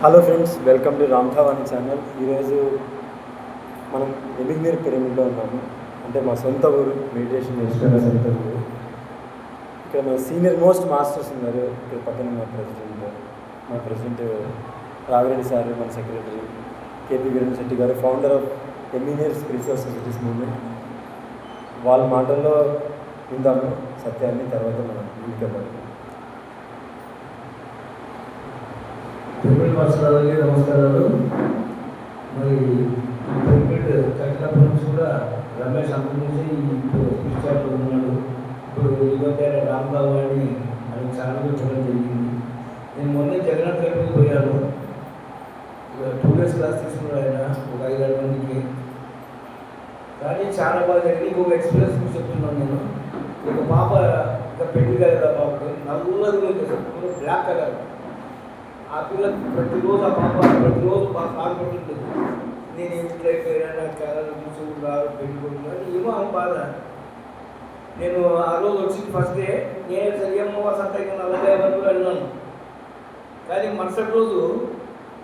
Hello friends, welcome to Ramdhavani channel. ఈరోజు మనం ఎమిగ్నీర్ పిరమిడ్లో ఉన్నాము. అంటే మా సొంత ఊరు, మెడిటేషన్ నేర్చుకున్న సొంత ఊరు. ఇక్కడ మా సీనియర్ మోస్ట్ మాస్టర్స్ ఉన్నారు. ఇక్కడ పక్కన మా ప్రెసిడెంట్ రావిరెడ్డి సార్, మన సెక్రటరీ కేపీ వీరేంద్ర శెట్టి గారు, ఫౌండర్ ఆఫ్ ఎమిగ్నీర్ స్పిరిచువల్ సొసైటీస్ మూవ్మెంట్. వాళ్ళ మాటల్లో విందాము సత్యాన్ని, తర్వాత మనం ఇంకెళ్ళాలి. పిరమిడ్ మాస్టర్లకి నమస్కారాలు. మరి పిరమిడ్ కట్టినప్పటి నుంచి కూడా రమేష్ అంతకు నుంచి ఇప్పుడు స్పిరిచువల్లో ఉన్నాడు. ఇప్పుడు ఇదిగోతే రామ్బాబు అని అది ఛానల్ చూడడం జరిగింది. నేను మొన్నే జగన్నాథ్ టెంపుల్కి పోయాను. 2 days క్లాస్ తీసుకున్నాడు ఆయన, ఒక 5-6 మందికి. కానీ చాలా బాగా జరిగింది. ఒక ఎక్స్పీరియన్స్ చెప్తున్నాను నేను. ఒక పాప ఇంకా పెళ్లి కదా పాపకి, నల్లది బ్లాక్ కలర్. ఆ పిల్లకి ప్రతిరోజు ఆ పాప ప్రతిరోజు బాధపడుతుంటుంది. నేను ఇంట్లో అయిపోయినా, నాకు కలర్ చూసుకుని రాదు, పెట్టుకుంటున్నాను ఏమో ఆమె బాధ. నేను ఆ రోజు వచ్చింది ఫస్ట్ డే, నేను సరియమ్మ సంతకి నల్లగా అని కూడా అన్నాను. కానీ మరుసటి రోజు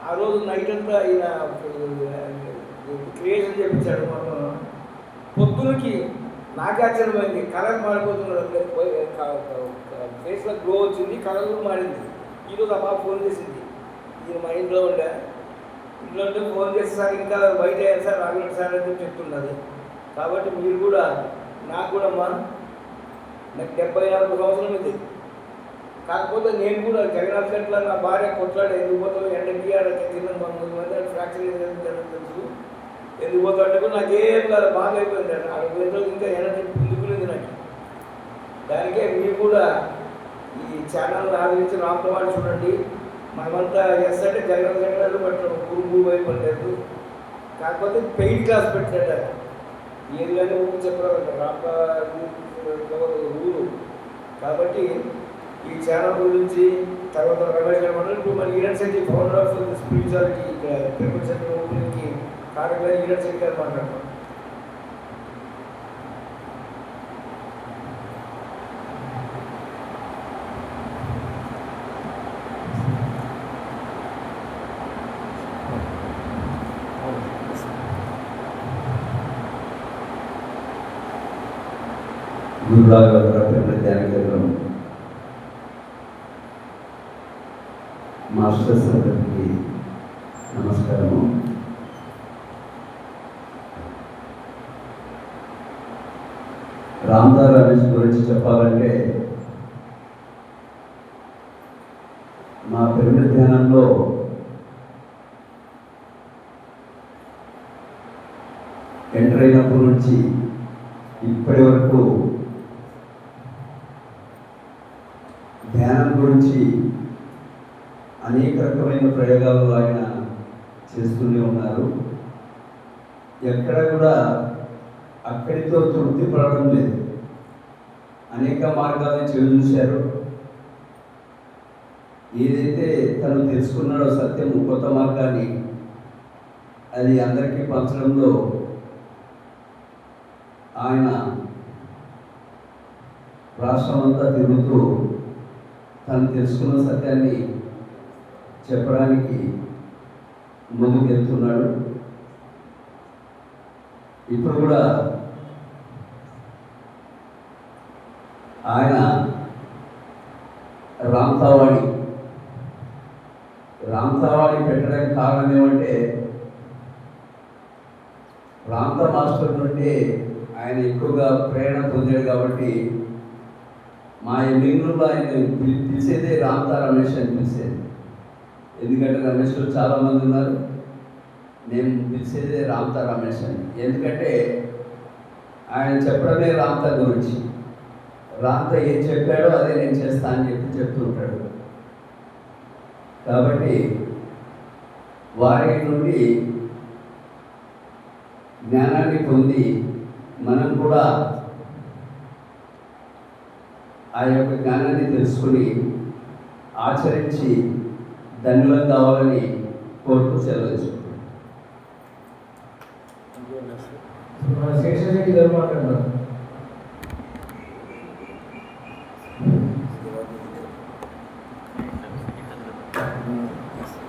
ఆ రోజు నైట్ అంతా ఆయన క్రియేషన్ చేయించాడు. మనం పొద్దునకి నాకే ఆశ్చర్యమైంది, కలర్ మారిపోతున్నాడు. ఫేస్లో గ్లో వచ్చింది, కలర్ కూడా మారింది. ఈరోజు ఆ బాబు ఫోన్ చేసింది, ఈయన మా ఇంట్లో ఉండే ఫోన్ చేస్తే సార్ ఇంకా బయట అయ్యారు సార్, రాగలేదు సార్ అని చెప్తున్నది. కాబట్టి మీరు కూడా, నాకు కూడా నాకు 74 సంవత్సరం ఇది. కాకపోతే నేను కూడా జగన్నాథ్ గట్ల నా భార్య కొట్లాడు, ఎందుకు పోతావు ఎండకి కింద 3 మంది ఫ్రాక్చర్ తెలుసు, ఎందుకు పోతావు అంటే కూడా నాకేం కాదు, బాగా అయిపోయింది. 4 గంటలు ఇంకా ఎనర్జీ పుంజుకునేది నాకు. దానికే మీరు కూడా ఈ ఛానల్ ఆదరించి రామ్ధావాణి చూడండి. మనమంతా ఎస్ అంటే జగన్ గంటలు పెట్టడం గురువు అయిపోలేదు. కాకపోతే పెయిడ్ క్లాస్ పెట్టాడు ఏది కానీ ఊరు చెప్పారు ఊరు. కాబట్టి ఈ ఛానల్ గురించి తర్వాత రమేష్ గారు ఇప్పుడు మన Eeran Shetty founder of spirituality pyramid centre ఓపెనింగ్కి కారణంగా ఈరన్ శెట్టి గారు మాట్లాడతాం. గురురాఘవేంద్ర పిరమిడ్ ధ్యాన కేంద్రం మాస్టర్స్ అందరికీ నమస్కారము. రామ్ధార్ రమేష్ గురించి చెప్పాలంటే, మా పిరమిడ్ ధ్యానంలో ఎంటర్ అయినప్పటి నుంచి ఇప్పటి వరకు ధ్యానం గురించి అనేక రకమైన ప్రయోగాలు ఆయన చేస్తూనే ఉన్నారు. ఎక్కడ కూడా అక్కడితో తృప్తి పడడం లేదు. అనేక మార్గాలను చూశారు. ఏదైతే తను తెలుసుకున్నాడో సత్యం, కొత్త మార్గాన్ని, అది అందరికీ పంచడంలో ఆయన రాష్ట్రమంతా తిరుగుతూ తను తెలుసుకున్న సత్యాన్ని చెప్పడానికి ముందుకెళ్తున్నాడు. ఇప్పుడు కూడా ఆయన రామ్ధావాణి పెట్టడానికి కారణం ఏమంటే, రామ్దా మాస్టర్ నుండి ఆయన ఎక్కువగా ప్రేరణ పొందాడు. కాబట్టి మా ఎమిగ్నూర్లో ఆయన పిలిచేదే రామ్దా రమేష్ అని పిలిచేది. ఎందుకంటే రమేష్లో చాలామంది ఉన్నారు, నేను పిలిచేదే రామ్దా రమేష్ అని. ఎందుకంటే ఆయన చెప్పడమే రామ్దా గురించి. రామ్దా ఏం చెప్పాడో అదే నేను చేస్తా అని చెప్తుంటాడు. కాబట్టి వారి నుండి జ్ఞానాన్ని పొంది మనం కూడా ఆ యొక్క జ్ఞానాన్ని తెలుసుకుని ఆచరించి ధన్యులం కావాలని కోరుతూ సెలవు. శేషశెట్టి గారు మాట్లాడారు.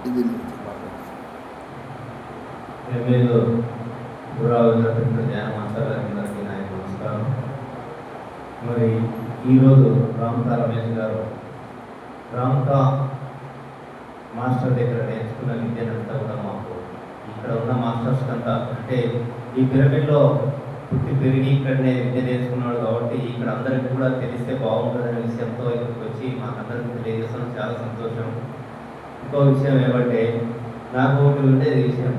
ఇది ఎమ్మెల్యేలు గురావు ధ్యాన మాస్టర్ గారికి నా యొక్క నమస్కారం. మరి ఈరోజు రామతా రమేష్ గారు రామతా మాస్టర్ దగ్గర నేర్చుకున్న విద్యనంతా కూడా మాకు ఇక్కడ ఉన్న మాస్టర్స్ అంతా అంటే ఈ పిరమిడ్లో పుట్టి పెరిగి ఇక్కడనే విద్య నేర్చుకున్నాడు కాబట్టి ఇక్కడ అందరికీ కూడా తెలిస్తే బాగుంటుందనే విషయంతో ఇక్కడికి వచ్చి మాకందరికీ తెలియజేస్తాం. చాలా సంతోషం. ఇంకో విషయం ఏమంటే నాకు ఒకటి ఉండేది విషయం,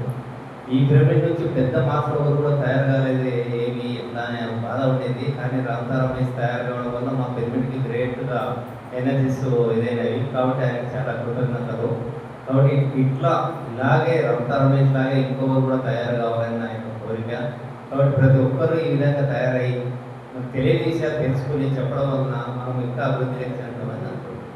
ఈ పిరమిడ్ నుంచి పెద్ద మాస్టర్ ఎవరు కూడా తయారు కాలేదు, ఏమి ఎట్లా అనే బాధ ఉండేది. కానీ రామతా రమేష్ తయారు కావడం వల్ల మా పిరమిడ్కి గ్రేట్గా ఎనర్జీస్ ఇదైనవి కాబట్టి ఆయనకు చాలా కృతజ్ఞతలు. కాబట్టి ఇలాగే రామతా రమేష్ లాగే ఇంకొకరు కూడా తయారు కావాలని నా యొక్క కోరిక. కాబట్టి ప్రతి ఒక్కరూ ఈ విధంగా తయారయ్యి తెలియని విషయాలు తెలుసుకుని చెప్పడం వలన మనం ఇంకా అభివృద్ధి చెందుతామని అనుకుంటున్నాం.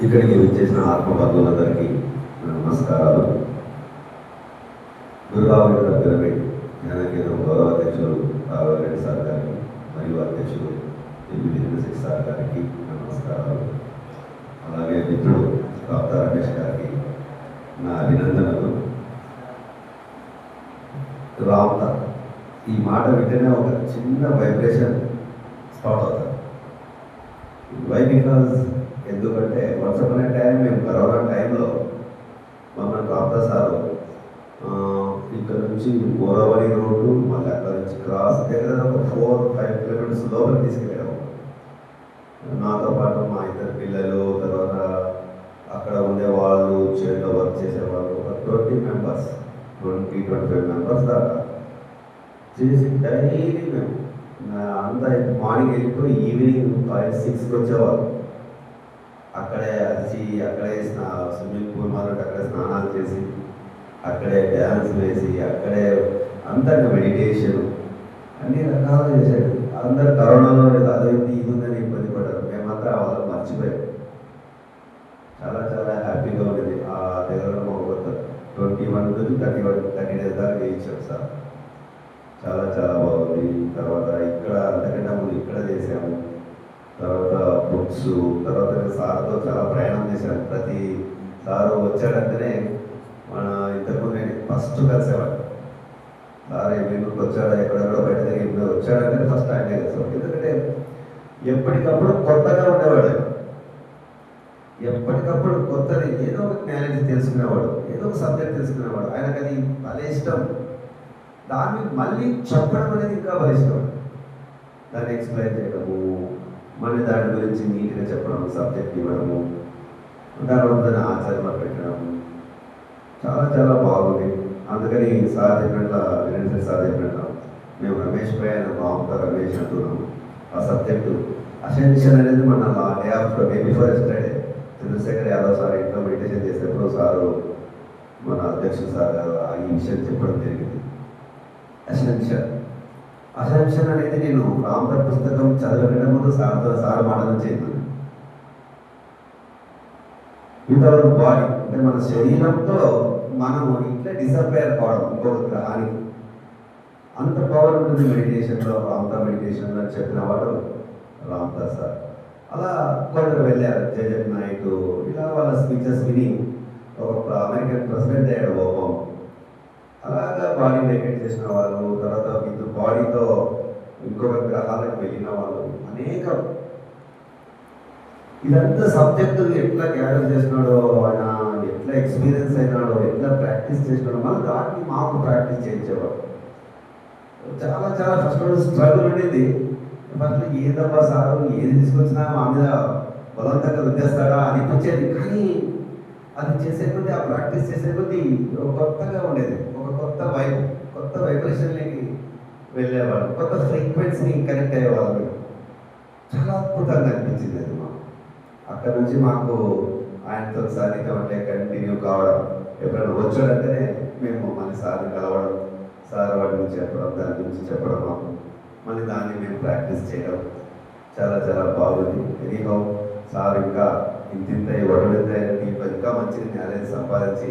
ఇక్కడికి వచ్చేసిన ఆత్మబంధువులందరికీ నమస్కారాలు. గురురావు పిరమిడ్ జ్ఞాన కేంద్రం గౌరవ అధ్యక్షులు రాఘవరెడ్డి సార్ గారికి మరియు అధ్యక్షులు ఎంపీ సార్ గారికి నమస్కారాలు. అలాగే మిత్రుడు రామతా రమేష్ గారికి నా అభినందనలు. రామతా ఈ మాట వింటేనే ఒక చిన్న వైబ్రేషన్ స్టార్ట్ అవుతుంది. వై బికాజ్ ఎందుకంటే వన్స్ అపాన్ ఏ టైం మేము కరోనా టైంలో మమ్మల్ని రామతా సారు ఇక్కడ నుంచి గోదావరి రోడ్డు మళ్ళీ అక్కడ నుంచి క్రాస్ దగ్గర ఒక 4-5 కిలోమీటర్స్ లోపల తీసుకెళ్ళాము. నాతో పాటు మా ఇద్దరు పిల్లలు, తర్వాత అక్కడ ఉండే వాళ్ళు, చేతిలో వర్క్ చేసేవాళ్ళు, ఒక 20-25 మెంబర్స్ దాకా చేసి డైలీ మేము అంతా మార్నింగ్ వెళ్ళిపోయి ఈవినింగ్ 5-6కి వచ్చేవాళ్ళు. అక్కడే అక్కడే స్విమ్మింగ్ పూల్ మొదలు అక్కడే స్నానాలు చేసి, అక్కడే డ్యాన్స్ వేసి, అక్కడే అంతా మెడిటేషన్ అన్ని రకాలు చేశాడు. అందరు కరోనాలో అదేంటి ఇది ఉందని ఇబ్బంది పడ్డారు. మేమంతా వాళ్ళని మర్చిపోయాం. చాలా చాలా హ్యాపీగా ఉండేది. ఆ దగ్గర ఒక 21 నుంచి 30 డేస్ దాకా చేయించాం సార్. చాలా చాలా బాగుంది. తర్వాత ఇక్కడ అంతకంటే ముందు ఇక్కడ చేసాము. తర్వాత బుక్స్, తర్వాత సార్తో చాలా ప్రయాణం చేశాను. ప్రతి సారు వచ్చాడంటేనే మన ఇంతకుముందు నేను ఫస్ట్ కలిసేవాడు. సార్ ఏమేమి వచ్చాడా, ఎక్కడెక్కడ బయట తిరిగి వచ్చాడంటే ఫస్ట్ ఆయనే కలిసేవాడు. ఎందుకంటే ఎప్పటికప్పుడు కొత్తగా ఉండేవాడు. ఎప్పటికప్పుడు కొత్తది ఏదో ఒక నాలెడ్జ్ తెలుసుకునేవాడు, ఏదో ఒక సబ్జెక్ట్ తెలుసుకునేవాడు. ఆయనకు అది భలే ఇష్టం. దాన్ని మళ్ళీ చెప్పడం అనేది ఇంకా భలే ఇష్టం. దాన్ని ఎక్స్ప్లెయిన్ చేయడము, మళ్ళీ దాని గురించి నీట్గా చెప్పడం, సబ్జెక్ట్ ఇవ్వడము, తర్వాత దాన్ని ఆచరణలో పెట్టడం చాలా చాలా బాగుంది. అందుకని సార్ చెప్పినట్ల వినయ్ సార్ చెప్పినట్ల మేము రమేష్ పై బాగుంటా రమేష్ అంటున్నాము. ఆ సబ్జెక్టు అసెన్షన్ అనేది మన day after day before yesterday Chandrashekhar Yadav sir ఇంట్లో మెడిటేషన్ చేసేప్పుడు సారు మన అధ్యక్షుడు సార్ ఈ విషయం చెప్పడం జరిగింది. అసెన్షన్ అనేది నేను రామతా పుస్తకం చదవడం ముందు సార్ మాటలు చేయను. విత్ అవర్ బాడీ అంటే మన శరీరంతో మనము ఇట్లా డిసపేర్ కావడం ఇంకొక గ్రహానికి అంత పవర్ ఉంటుంది మెడిటేషన్లో. రామతా మెడిటేషన్లో చెప్పిన వాడు రామతా సార్. అలా కొందరు వెళ్ళారు, జగన్ నాయక్ ఇలా వాళ్ళ స్పీచెస్ విని ఒక అమెరికన్ ప్రెసిడెంట్ అయ్యాడు ఓబం. అలాగా బాడీ మెయింటైన్ చేసిన వాళ్ళు, తర్వాత విత్ బాడీతో ఇంకొక గ్రహాలకు వెళ్ళిన వాళ్ళు అనేకం. ఇదంతా సబ్జెక్టు ఎట్లా గ్యాదర్ చేసినాడో, ఆయన ఎట్లా ఎక్స్పీరియన్స్ అయినాడో, ఎట్లా ప్రాక్టీస్ చేసినాడో, మళ్ళీ దాన్ని మాకు ప్రాక్టీస్ చేయించేవాడు. చాలా చాలా ఫస్ట్ స్ట్రగుల్ ఉండేది. ఫస్ట్ ఏదబ్బా సారు ఏది తీసుకొచ్చినా మా మీద బలవంతంగా వదిలేస్తాడా అనిపించేది. కానీ అది చేసే కొద్దీ, ఆ ప్రాక్టీస్ చేసే కొద్దీ కొత్తగా ఉండేది. ఒక కొత్త వైబ్రేషన్లోకి వెళ్ళేవాడు, కొత్త ఫ్రీక్వెన్సీని కనెక్ట్ అయ్యేవాళ్ళు. చాలా అద్భుతంగా అనిపించింది అది మాకు. అక్కడ నుంచి మాకు ఆయనతో సాధికం అంటే కంటిన్యూ కావడం, ఎప్పుడైనా వచ్చాడంటేనే మేము మళ్ళీ సార్ని కలవడం, సార్ వాటి గురించి చెప్పడం, దాని గురించి చెప్పడం, మాకు మళ్ళీ దాన్ని మేము ప్రాక్టీస్ చేయడం చాలా చాలా బాగుంది. ఎనీహౌ సార్ ఇంకా ఇంత వరదైన ఇంకా మంచి జ్ఞానాన్ని సంపాదించి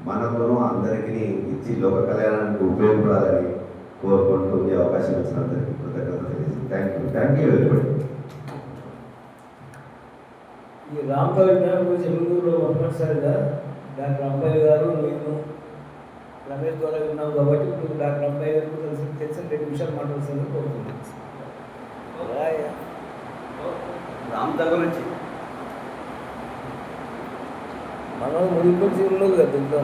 మనకును అందరికీ ఇచ్చి లోక కళ్యాణానికి ఉపయోగపడాలని కోరుకుంటూ ఈ అవకాశం ఇచ్చిన అందరికీ కృతజ్ఞత తెలియజేసి థ్యాంక్ యూ వెరీ ఈ రామకవి విజ్ఞానం గురించి ఎమ్మిగనూరులో మొట్టమొదటిసారిగా డాక్టర్ అంబయ్య గారు నేను రమేష్ ద్వారా విన్నాం కాబట్టి ఇప్పుడు డాక్టర్ అంబయ్య గారు తెలిసిన 2 నిమిషాలు మాట్లాడుతుందని కోరుతున్నాను. రామత గురించి మనం ముడిపడి ఉండదు కదా దీంట్లో.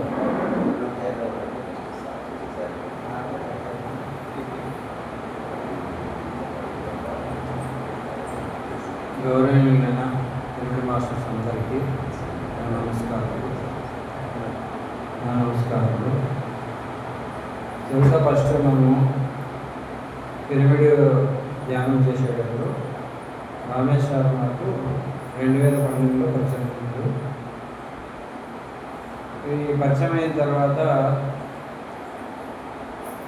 గౌరవనీయులైన తెలుగు మాస్టర్స్ అందరికీ నమస్కారాలు. తెలుసా ఫస్ట్ మనము పిరమిడ్ ధ్యానం చేసేటప్పుడు రమేష్ గారు నాకు 2012లో పరిచయం అయ్యారు. ఈ పరిచయం అయిన తర్వాత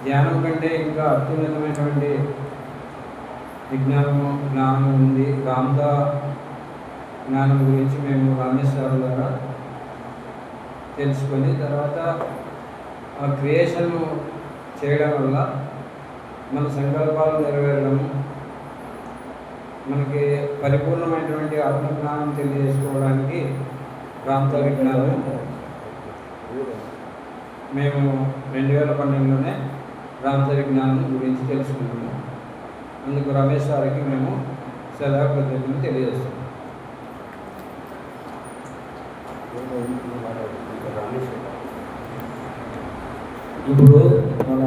ధ్యానం కంటే ఇంకా అత్యున్నతమైనటువంటి జ్ఞానం ఉంది. రామదా జ్ఞానం గురించి మేము రమేష్ గారు ద్వారా తెలుసుకొని తర్వాత ఆ క్రియేషన్ చేయడం వల్ల మన సంకల్పాలు నెరవేరడము, మనకి పరిపూర్ణమైనటువంటి ఆత్మజ్ఞానం తెలియజేసుకోవడానికి రామదా విజ్ఞానం మేము 2012లోనే రామదా విజ్ఞానం గురించి తెలుసుకున్నాము. అందుకు రమేష్ గారికి మేము సదా కృతజ్ఞతలు తెలియజేస్తున్నాం. ఇప్పుడు మన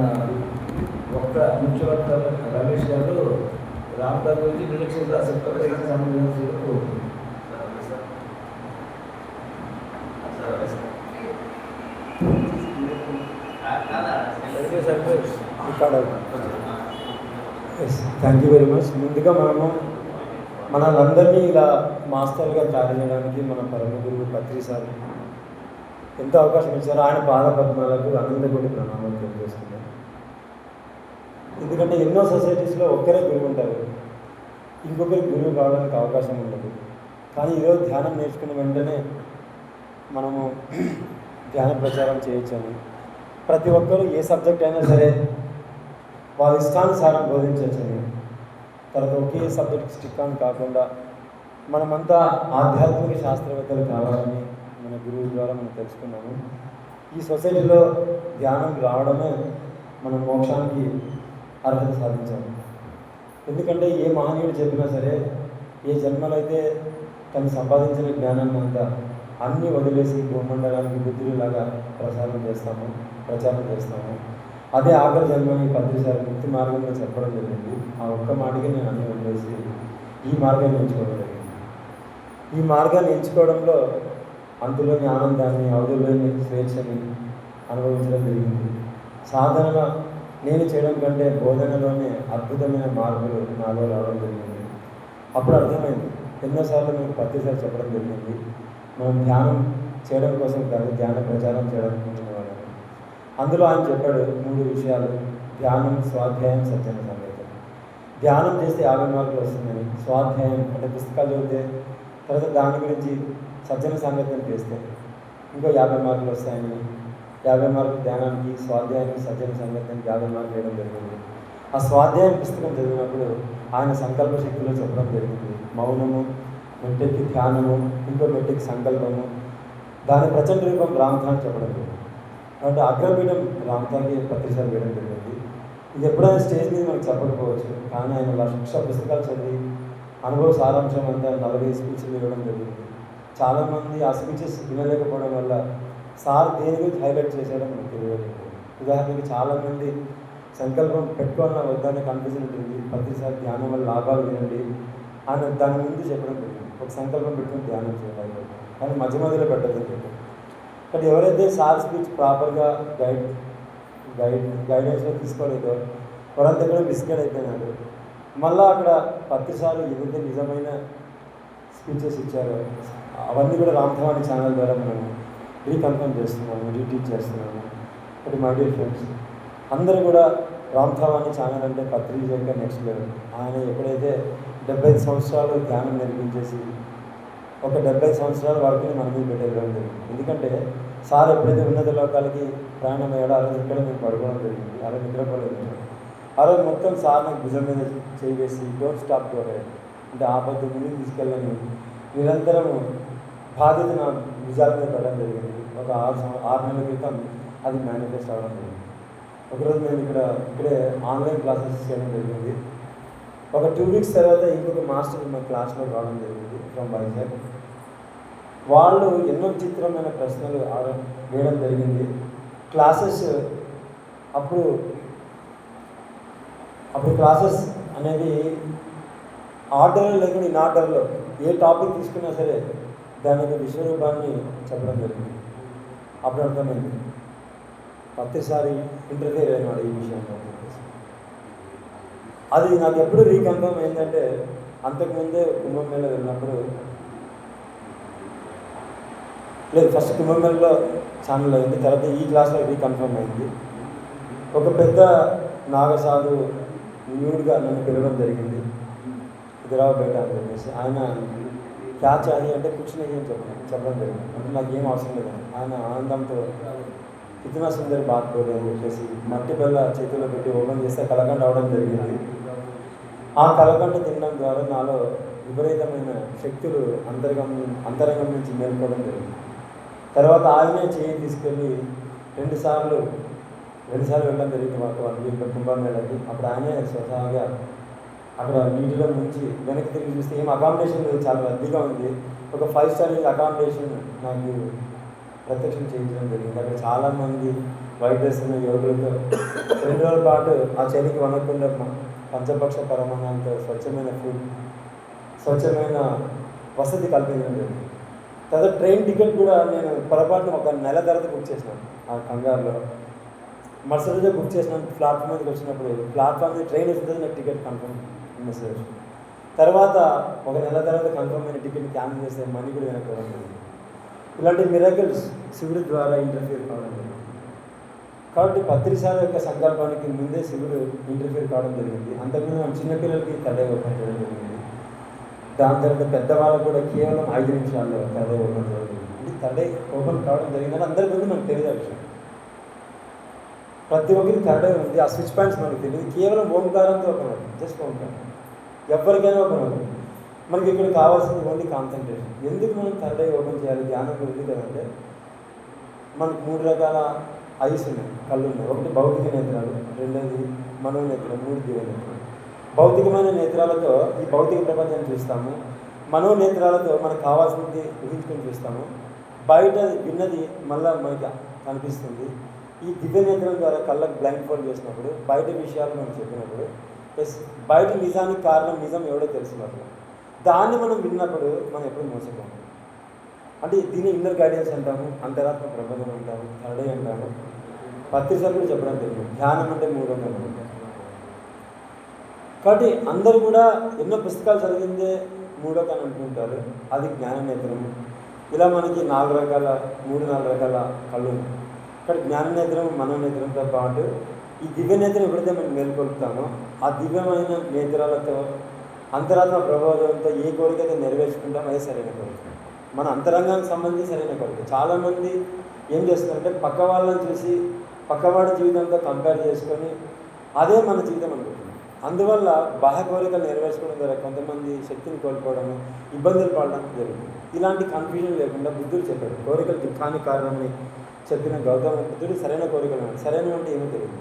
ఒక్క ముఖ్యవర్త రమేష్ గారు రామదా గురించి నిరీక్షిత చెప్తారు సంబంధించి కోరుతున్నాను. Thank you very much. ముందుగా మనల్ని ఇలా మాస్టర్గా తయారు చేయడానికి మన పరమ గురువు పత్రి సార్ ఎంత అవకాశం ఇచ్చారో ఆయన పాద పద్మాలకు ఆనందపడి ప్రణామాలు తెలియజేస్తున్నాను. ఎందుకంటే ఎన్నో సొసైటీస్లో ఒక్కరే గురువు ఉంటారు, ఇంకొకరి గురువు కావడానికి అవకాశం ఉండదు. కానీ ఈరోజు ధ్యానం నేర్చుకున్న వెంటనే మనము ధ్యాన ప్రచారం చేయొచ్చని, ప్రతి ఒక్కరూ ఏ సబ్జెక్ట్ అయినా సరే వాళ్ళ ఇష్టానుసారం బోధించవచ్చని, తర్వాత ఒకే సబ్జెక్ట్ స్టిక్ ఆన్ కాకుండా మనమంతా ఆధ్యాత్మిక శాస్త్రవేత్తలు కావాలని మన గురువు ద్వారా మనం తెలుసుకున్నాము. ఈ సొసైటీలో ధ్యానం రావడమే మనం మోక్షానికి అర్హత సాధించాము. ఎందుకంటే ఏ మహనీయుడు చెప్పినా సరే, ఏ జన్మలో అయితే తను సంపాదించిన జ్ఞానాన్ని అంతా అన్నీ వదిలేసి భూమండలానికి బుద్ధుడిలాగా ప్రచారం చేస్తాము. అదే ఆఖరి జన్మని పత్రిసారి ముక్తి మార్గంలో చెప్పడం జరిగింది. ఆ ఒక్క మాటకి నేను అన్ని వదిలేసి ఈ మార్గాన్ని ఎంచుకోవడం జరిగింది. ఈ మార్గాన్ని ఎంచుకోవడంలో అంతులోని ఆనందాన్ని, అవధుల్లోని స్వేచ్ఛని అనుభవించడం జరిగింది. సాధన నేను చేయడం కంటే బోధనలోనే అద్భుతమైన మార్పులు నాలో రావడం జరిగింది. అప్పుడు అర్థమైంది, ఎన్నోసార్లు నేను పత్రిసారి చెప్పడం జరిగింది, మనం ధ్యానం చేయడం కోసం కాదు, ధ్యాన ప్రచారం చేయడం వాళ్ళని. అందులో ఆయన చెప్పాడు 3 విషయాలు: ధ్యానం, స్వాధ్యాయం, సజ్జన సంగీతం. ధ్యానం చేస్తే 50 మార్కులు వస్తుందని, స్వాధ్యాయం అంటే పుస్తకాలు చదివితే తర్వాత దాని గురించి సజ్జన సంగీతం చేస్తే ఇంకో 50 మార్కులు వస్తాయని, 50 మార్కులు ధ్యానానికి, స్వాధ్యాయానికి, సజ్జన సంగీతానికి 50 మార్కులు వేయడం జరిగింది. ఆ స్వాధ్యాయం పుస్తకం చదివినప్పుడు ఆయన సంకల్ప శక్తిలో చెప్పడం జరిగింది. మౌనము, మెట్టెక్కి ధ్యానము, ఇంకో మెట్టెక్కి సంకల్పము, దాని ప్రచండ రూపం రామతా అని చెప్పడం జరిగింది. కాబట్టి అగ్రపీఠం రామతాకి పత్రిసారి వేయడం జరిగింది. ఇది ఎప్పుడైనా స్టేజ్ మీద మనకు చెప్పకపోవచ్చు, కానీ ఆయన 1,00,000 పుస్తకాలు చదివి అనుభవ సారాంశం అంతా 40 స్పీచ్లు ఇవ్వడం జరిగింది. చాలామంది ఆ స్పీచెస్ వినలేకపోవడం వల్ల సార్ దేని గురించి హైలైట్ చేసేయడం మనకు తెలియలేదు. ఉదాహరణకి చాలామంది సంకల్పం పెట్టుకోవాలన్నా వద్దనే కన్ఫ్యూజన్ ఉంటుంది. పత్రిసారి ధ్యానం వల్ల లాభాలు వినండి అని దాని ముందు చెప్పడం జరిగింది. ఒక సంకల్పం పెట్టుకుని ధ్యానం చేయాలి, కానీ మధ్య మధ్యలో పెట్టదని చెప్పారు. కానీ ఎవరైతే సార్ స్పీచ్ ప్రాపర్గా గైడెన్స్లో తీసుకోలేదో వారంతా కూడా మిస్గైడ్ అయిపోయినారు. మళ్ళీ అక్కడ పత్రిసార్లు ఏదైతే నిజమైన స్పీచెస్ ఇచ్చారో అవన్నీ కూడా రామధవాని ఛానల్ ద్వారా మనం రీకన్ఫర్మ్ చేస్తున్నాము, రీటీచ్ చేస్తున్నాము. బట్ మై డియర్ ఫ్రెండ్స్, అందరూ కూడా రామధవాని ఛానల్ అంటే పత్రిక యొక్క నెక్స్ట్ లెవెల్. ఆయన ఎప్పుడైతే 75 సంవత్సరాలు ధ్యానం నేర్పించేసి ఒక 70 సంవత్సరాల వరకు మన మీద పెట్టడం జరిగింది. ఎందుకంటే సార్ ఎప్పుడైతే ఉన్నత లోకాలకి ప్రయాణం అయ్యాడో ఆ రోజు ఇక్కడ మేము పడుకోవడం జరిగింది. ఆ రోజు నిద్రపోలేదు. ఆ రోజు మొత్తం సార్ నాకు భుజం మీద చేసి డోంట్ స్టాప్ గోవే అంటే ఆపద్దు ముందుకు తీసుకెళ్ళని నిరంతరం బాధ్యత నా భుజాల మీద పెట్టడం జరిగింది. ఒక 6 నెలల క్రితం అది మేనిఫెస్ట్ అవ్వడం జరిగింది. ఒకరోజు నేను ఇక్కడే ఆన్లైన్ క్లాసెస్ చేయడం జరిగింది. ఒక 2 వీక్స్ తర్వాత ఇంకొక మాస్టర్ మా క్లాస్లో రావడం జరిగింది ఫ్రమ్ వైజాగ్. వాళ్ళు ఎన్నో విచిత్రమైన ప్రశ్నలు వేయడం జరిగింది. క్లాసెస్ అప్పుడు క్లాసెస్ అనేవి ఆర్డర్లో లేకుండా ఇన్ ఆర్డర్లో ఏ టాపిక్ తీసుకున్నా సరే దాని యొక్క విశ్వరూపాన్ని చెప్పడం జరిగింది. అప్పుడు అర్థమైంది ప్రతిసారి ఇంటర్ఫియర్ అయినాడు ఈ విషయంలో. అది నాకు ఎప్పుడు రీకన్ఫర్మ్ అయిందంటే అంతకుముందే కుంభమేళ వెళ్ళినప్పుడు లేదు ఫస్ట్ కుంభమేళలో ఛానల్ అయింది, తర్వాత ఈ క్లాస్లో రీకన్ఫర్మ్ అయింది. ఒక పెద్ద నాగసాధు న్యూడ్గా నన్ను పిలవడం జరిగింది. ఇదిరావు బయట అని చెప్పేసి ఆయన క్యాచ్ అయ్యి అంటే కూర్చుని ఏం చెప్పడం జరిగింది. అంటే నాకు ఏం అవసరం లేదండి. ఆయన ఆనందంతో ఇతనా సుందరి బాత్పోదు అని చెప్పేసి మట్టి బెల్ల చేతిలో పెట్టి ఓపెన్ చేస్తే కలకండ అవడం జరిగింది. ఆ కలకండ తినడం ద్వారా నాలో విపరీతమైన శక్తులు అంతరంగం నుంచి మేల్కోవడం జరిగింది. తర్వాత ఆయనే చేయి తీసుకెళ్ళి రెండుసార్లు వెళ్ళడం జరిగింది మాకు అన్ని కుంభమేళకి. అప్పుడు ఆయనే స్వతహాగా అక్కడ నీటిలో నుంచి వెనక్కి తిరిగి చూస్తే ఏం అకామిడేషన్ లేదు, చాలా రద్దీగా ఉంది. ఒక 5 స్టార్ అకామిడేషన్ నాకు ప్రత్యక్షం చేయించడం జరిగింది. అక్కడ చాలామంది వైట్ డ్రెస్ ఉన్న యోగులతో 2 రోజుల పాటు ఆ చలికి వనకుండా పంచపక్ష పరమాణాలతో స్వచ్ఛమైన ఫుడ్, స్వచ్ఛమైన వసతి కల్పించడం జరిగింది. తర్వాత ట్రైన్ టికెట్ కూడా నేను పొరపాటున ఒక నెల తర్వాత బుక్ చేసినాను. ఆ కంగారులో మరుసటి రోజే బుక్ చేసినాను. ప్లాట్ఫామ్ మీదకి వచ్చినప్పుడు ప్లాట్ఫామ్ మీద ట్రైన్ వస్తుంది, నాకు టికెట్ కన్ఫర్మ్ మెసేజ్. తర్వాత ఒక నెల తర్వాత కన్ఫర్మ్ అయిన టికెట్ క్యాన్సిల్ చేస్తే మనీ కూడా వెనక్కోవడం జరిగింది. ఇలాంటి మిరాకిల్స్ శివుడి ద్వారా ఇంటర్ఫియర్ కావడం జరిగింది. కాబట్టి పత్రిసాల యొక్క సంకల్పానికి ముందే శివుడు ఇంటర్ఫియర్ కావడం జరిగింది. అంతకుముందు మన చిన్నపిల్లలకి తడే ఓపెన్ చేయడం జరిగింది. దాని తర్వాత పెద్దవాళ్ళకు కూడా కేవలం 5 నిమిషాల్లో తడే ఓపెన్ చేయడం జరిగింది. ఇది తడే ఓపెన్ కావడం జరిగిందని అందరి ముందు మనకు తెలియదు. విషయం ప్రతి ఒక్కరికి తడే ఉంది. ఆ స్విచ్ పాయింట్స్ మనకు తెలియదు. కేవలం ఓంకారంతో ఓపెన్ అవుతుంది. జస్ట్ ఓంకారం ఎవరికైనా ఓపెన్ అవుతుంది. మనకి ఇక్కడ కావాల్సింది ఓన్లీ కాన్సన్ట్రేషన్. ఎందుకు మనం తడే ఓపెన్ చేయాలి ధ్యానం ఉంది కదంటే మనకు 3 రకాల ఐస్ ఉన్నాయి, కళ్ళు ఉన్నాయి. ఒకటి భౌతిక నేత్రాలు, రెండోది మనోనేత్రాలు, 3 దివ్య నేత్రాలు. భౌతికమైన నేత్రాలతో ఈ భౌతిక ప్రపంచాన్ని చూస్తాము. మనోనేత్రాలతో మనకు కావాల్సింది ఊహించుకొని చూస్తాము. బయట విన్నది మళ్ళీ మనకి కనిపిస్తుంది. ఈ దివ్య నేత్రం ద్వారా కళ్ళకు బ్లైండ్ ఫోల్డ్ చేసినప్పుడు బయట విషయాలు మనం చెప్పినప్పుడు బయట నిజానికి కారణం నిజం ఎవడో తెలుసుకున్నప్పుడు దాన్ని మనం విన్నప్పుడు మనం ఎప్పుడు మోసపోము. అంటే దీన్ని ఇన్నర్ గైడెన్స్ అంటాము, అంతరాత్మ ప్రబోధం అంటాము, థర్డే అంటాము. పత్రికలు కూడా చెప్పడం తెలియదు. ధ్యానం అంటే 3 గంటలు. కాబట్టి అందరూ కూడా ఎన్నో పుస్తకాలు చదివిందే 3వ కన్ను అనుకుంటారు. అది జ్ఞాననేత్రము. ఇలా మనకి 4 రకాల 3-4 రకాల కళ్ళు ఉన్నాయి. ఇక్కడ జ్ఞాననేత్రం, మనోనేత్రంతో పాటు ఈ దివ్య నేత్రం ఎప్పుడైతే మనం మేల్కొల్పుతామో ఆ దివ్యమైన నేత్రాలతో అంతరాత్మ ప్రబోధంతో ఏ కోరికైతే నెరవేర్చుకుంటామో అదే సరైన కోరిక. మన అంతరంగానికి సంబంధించి సరైన కోరిక. చాలామంది ఏం చేస్తున్నారంటే పక్క వాళ్ళని చూసి పక్కవాడి జీవితంతో కంపేర్ చేసుకొని అదే మన జీవితం అనుకుంటున్నాం. అందువల్ల బాహ్య కోరికలు నెరవేర్చుకోవడం ద్వారా కొంతమంది శక్తిని కోల్పోవడం, ఇబ్బందులు పడడం జరుగుతుంది. ఇలాంటి కన్ఫ్యూజన్ లేకుండా బుద్ధుడు చెప్పాడు. కోరికలు దుఃఖానికి కారణమని చెప్పిన గౌతమ బుద్ధుడు సరైన కోరికలు అన్నాడు. సరైన అంటే ఏమో తెలియదు.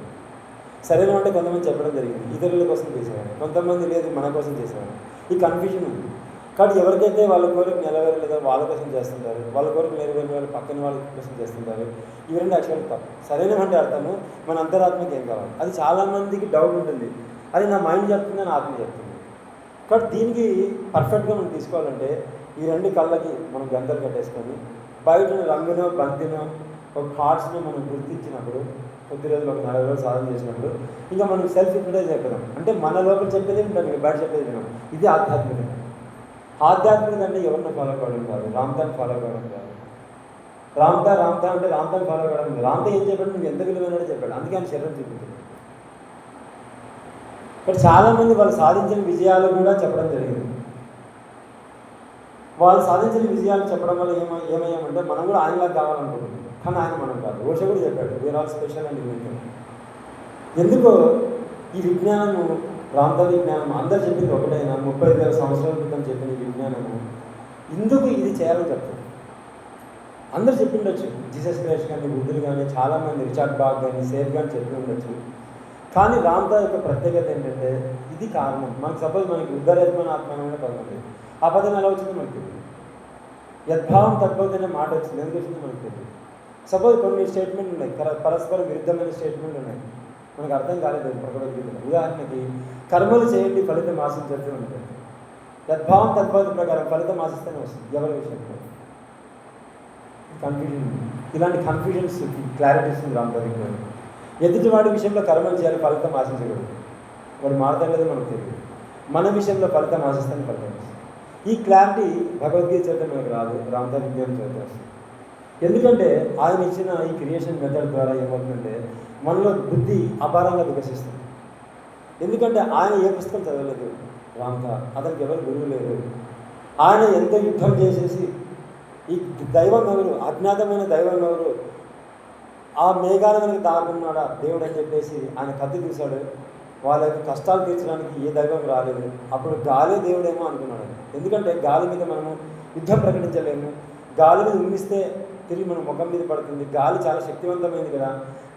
సరైన అంటే కొంతమంది చెప్పడం జరిగింది, ఇతరుల కోసం చేసేవాడు, కొంతమంది లేదు మన కోసం చేసేవాడు. ఈ కన్ఫ్యూజన్ ఉంది. కాబట్టి ఎవరికైతే వాళ్ళ కోరిక నెరవేరలేదో వాళ్ళ కోసం చేస్తుంటారు, వాళ్ళ కోరిక నెరవేరిన వాళ్ళు పక్కన వాళ్ళ కోసం చేస్తుంటారు. ఇవి 2 యాక్చువల్ తప్పు. సరైన అంటే అర్థము మన అంతరాత్మకి ఏం కావాలి. అది చాలామందికి డౌట్ ఉంటుంది. అది నా మైండ్ చెప్తుంది, నా ఆత్మ చెప్తుంది. కాబట్టి దీనికి పర్ఫెక్ట్గా మనం తీసుకోవాలంటే ఈ 2 కళ్ళకి మనం గంటలు కట్టేసుకొని బయట రంగునో బంతినో ఒక థాట్స్ని మనం గుర్తించినప్పుడు కొద్ది రోజులు ఒక 40 రోజులు సాధన చేసినప్పుడు ఇంకా మనం సెల్ఫ్ హిప్నటైజ్ అయిపోతాం. అంటే మన లోపల చెప్పేది ఉంటాం, బయట చెప్పేది విన్నాం. ఇది ఆధ్యాత్మికత. ఆధ్యాత్మికత అంటే ఎవరిని ఫాలో కావడం కాదు, రామ్తాన్ని ఫాలో కావడం కాదు. రామ్తా అంటే రామ్తాన్ని ఫాలో కావడం కాదు. రామ్తా ఏం చెప్పాడు, నువ్వు ఎంత విలువైనడో చెప్పాడు. అందుకే ఆయన శరీరం చూపించాడు. ఇక్కడ చాలామంది వాళ్ళు సాధించిన విజయాలు కూడా చెప్పడం జరిగింది. వాళ్ళు సాధించిన విజయాలు చెప్పడం వల్ల ఏమయ్యామంటే మనం కూడా ఆయనలా కావాలనుకుంటున్నాం, కానీ ఆయన మనం కాదు. ఓషో కూడా చెప్పాడు, we are all special and unique. ఎందుకో ఈ విజ్ఞానము, ప్రాంత విజ్ఞానం అందరు చెప్పింది ఒకటైనా 35,000 సంవత్సరాల క్రితం చెప్పిన ఈ విజ్ఞానము ఎందుకు ఇది చేయాలని చెప్తుంది. అందరు చెప్పిండొచ్చు, జీసస్ క్రైస్ట్ కానీ, బుద్ధులు కానీ, చాలామంది రిచార్డ్ బాగ్ కానీ, సేఫ్ కానీ చెప్పి ఉండొచ్చు. కానీ రామ్దా యొక్క ప్రత్యేకత ఏంటంటే ఇది కారణం. మనకు సపోజ్ మనకి ఉద్ధరేత్మన ఆత్మనమైన పదం ఉంది, ఆ పదం ఎలా వచ్చిందో మనకు తెలియదు. యద్భావం తద్భవతి అనే మాట వచ్చింది, ఎందుకు వచ్చిందో మనకు తెలియదు. సపోజ్ కొన్ని స్టేట్మెంట్లు ఉన్నాయి, పరస్పర విరుద్ధమైన స్టేట్మెంట్లు ఉన్నాయి, మనకు అర్థం కాలేదు భగవద్గీతలో. ఉదాహరణకి కర్మలు చేయండి ఫలితం ఆశించవచ్చు ఉంటుంది. యద్భావం తద్భవతి ప్రకారం ఫలితం ఆశిస్తూనే వస్తుంది ఎవరి విషయంలో. కన్ఫ్యూజన్, ఇలాంటి కన్ఫ్యూజన్స్ క్లారిటీ ఇస్తుంది రామ్దా విజ్ఞానం. ఎదుటివాడి విషయంలో కర్మలు చేయాలి, ఫలితం ఆశించకూడదు. వాడు మారతాం లేదో మనకు తెలియదు. మన విషయంలో ఫలితం ఆశిస్తాను ఫలితం వస్తుంది. ఈ క్లారిటీ భగవద్గీత చదివితే మనకు రాదు, రామ్దా విజ్ఞానం చదివితే వస్తుంది. ఎందుకంటే ఆయన ఇచ్చిన ఈ క్రియేషన్ మెథడ్ ద్వారా ఏమవుతుందంటే మనలో బుద్ధి అపారంగా వికసిస్తుంది. ఎందుకంటే ఆయన ఏ పుస్తకం చదవలేదు రామ్దా, అతనికి ఎవరు గురువు లేదు. ఆయన ఎంతో యుద్ధం చేసేసి ఈ దైవం ఎవరు, అజ్ఞాతమైన దైవం ఎవరు, ఆ మేఘాల వెనక దాక్కున్నాడా దేవుడు అని చెప్పేసి ఆయన కత్తి తీశాడు. వాళ్ళ యొక్క కష్టాలు తీర్చడానికి ఏ దైవం రాలేదు. అప్పుడు గాలి దేవుడేమో అనుకున్నాడు. ఎందుకంటే గాలి మీద మనము యుద్ధం ప్రకటించలేము, గాలి మీద ఉమ్మిస్తే తిరిగి మన ముఖం మీద పడుతుంది. గాలి చాలా శక్తివంతమైంది కదా,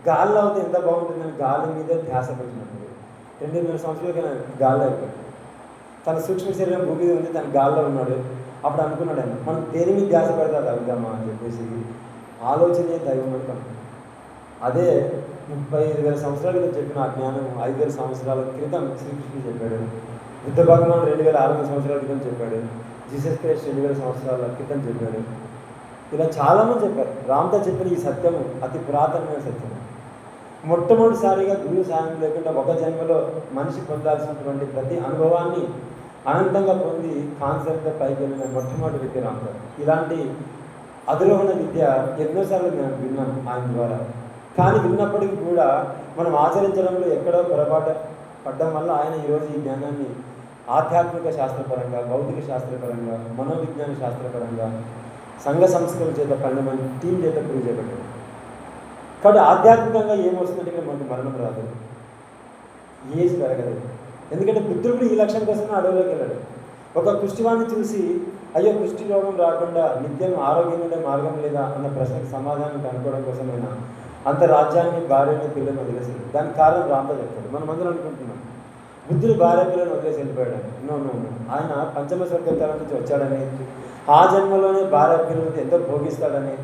గాలిలో అయితే ఎంత బాగుంటుందని గాలి మీద ధ్యాస పెట్టినప్పుడు 2,000 సంవత్సరాలకైనా గాలిలో అయిపోయింది. తన సూక్ష్మ శరీరం భూమి మీద ఉంది, తన గాల్లో ఉన్నాడు. అప్పుడు అనుకున్నాడు ఆయన, మనం దేని మీద ధ్యాస పెడతా అవుతామా అని చెప్పేసి ఆలోచనే దైవం అని కనుక్కున్నాడు. అదే 35,000 సంవత్సరాల క్రితం చెప్పిన ఆ జ్ఞానం 5,000 సంవత్సరాల క్రితం శ్రీకృష్ణుడు చెప్పాడు. బుద్ధ భగవాన్ 2,600 సంవత్సరాల క్రితం చెప్పాడు. జీసస్ క్రైస్ట్ 2,000 సంవత్సరాల క్రితం చెప్పాడు. ఇలా చాలామంది చెప్పారు. రామ్దా చెప్పిన ఈ సత్యము అతి పురాతనమైన సత్యము. మొట్టమొదటిసారిగా గురువు సాయం లేకుండా ఒక జన్మలో మనిషి పొందాల్సినటువంటి ప్రతి అనుభవాన్ని అనంతంగా పొంది కాన్సెప్ట్తో పైకి వెళ్ళిన మొట్టమొదటి వ్యక్తి రామ్దా. ఇలాంటి అధిరోహణ విద్య ఎన్నోసార్లు నేను విన్నాను ఆయన ద్వారా. కానీ విన్నప్పటికీ కూడా మనం ఆచరించడంలో ఎక్కడో పొరపాటు పడ్డం వల్ల ఆయన ఈరోజు ఈ జ్ఞానాన్ని ఆధ్యాత్మిక శాస్త్రపరంగా, భౌతిక శాస్త్రపరంగా, మనోవిజ్ఞాన శాస్త్రపరంగా సంఘ సంస్కరణ చేత పండమని టీం చేత ప్రూవ్ చేయబడ్డాడు. కాబట్టి ఆధ్యాత్మికంగా ఏమొస్తుందంటే ఇక్కడ మనకు మరణం రాదు, ఏజ్ పెరగదు. ఎందుకంటే బుద్ధుడు ఈ లక్ష్యం కోసమే అడవిలోకి వెళ్ళాడు. ఒక కుష్టివాణ్ణి చూసి అయ్యో కుష్టి రోగం రాకుండా నిత్యం ఆరోగ్యం ఉండే మార్గం లేదా అన్న ప్రశ్నకు సమాధానం కనుక్కోవడం కోసమైనా అంత రాజ్యాన్ని, భార్యని, పిల్లలను వదిలేసి. దానికి కారణం రామ్దా చెప్తాడు. మనం అందరం అనుకుంటున్నాం బుద్ధుడు భార్య పిల్లలను వదిలేసి వెళ్ళిపోయాడని. నో, ఆయన పంచమ స్వర్గతలం నుంచి వచ్చాడని, ఆ జన్మలోనే భార్య పిల్లలకి ఎంతో భోగిస్తాడని,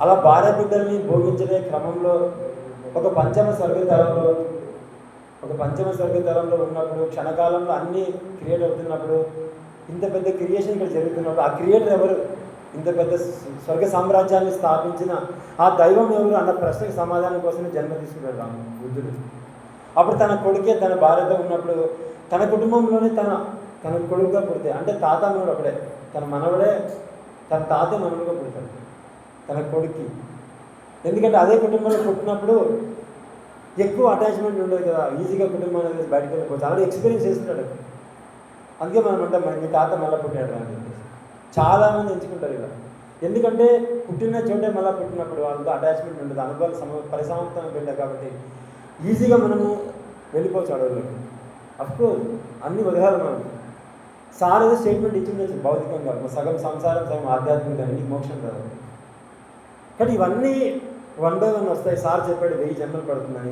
అలా భార్య బిడ్డల్ని భోగించే క్రమంలో ఒక పంచమ స్వర్గతలంలో ఉన్నప్పుడు క్షణకాలంలో అన్నీ క్రియేట్ అవుతున్నప్పుడు, ఇంత పెద్ద క్రియేషన్ ఇక్కడ జరుగుతున్నప్పుడు ఆ క్రియేటర్ ఎవరు, ఇంత పెద్ద స్వర్గ సామ్రాజ్యాన్ని స్థాపించిన ఆ దైవం ఎవరు అన్న ప్రశ్నకు సమాధానం కోసమే జన్మ తీసుకున్నాడు బుద్ధుడు. అప్పుడు తన కొడుకే తన భార్యతో ఉన్నప్పుడు తన కుటుంబంలోనే తన కొడుకుగా పుడితే, అంటే తాత మనవడు ఒకడే, తన మనవడే తన తాతే మనవడుగా పుడతాడు తన కొడుక్కి. ఎందుకంటే అదే కుటుంబంలో పుట్టినప్పుడు ఎక్కువ అటాచ్మెంట్ ఉండదు కదా, ఈజీగా కుటుంబం అనేది బయటకు వెళ్ళిపోవచ్చు. ఆల్రెడీ ఎక్స్పీరియన్స్ చేస్తున్నాడు. అందుకే మనం అంటాం మీ తాత మళ్ళీ పుట్టాడు అని చెప్పేసి. చాలామంది ఎంచుకుంటారు ఇలా. ఎందుకంటే పుట్టిన చోటే మళ్ళీ పుట్టినప్పుడు వాళ్ళతో అటాచ్మెంట్ ఉండదు, అనుభవాలు పరిసమాప్తం పెట్టారు కాబట్టి ఈజీగా మనము వెళ్ళిపోవచ్చు అడవుల్లోకి. అఫ్కోర్స్ అన్ని వదిలాలి మనం. సార్ ఏదో స్టేట్మెంట్ ఇచ్చిండొచ్చు భౌతికంగా, సగం సంసారం సగం ఆధ్యాత్మికంగా నీకు మోక్షం కదా. కానీ ఇవన్నీ 1 by 1 వస్తాయి. సార్ చెప్పాడు 1000 జన్మలు పడుతుందని,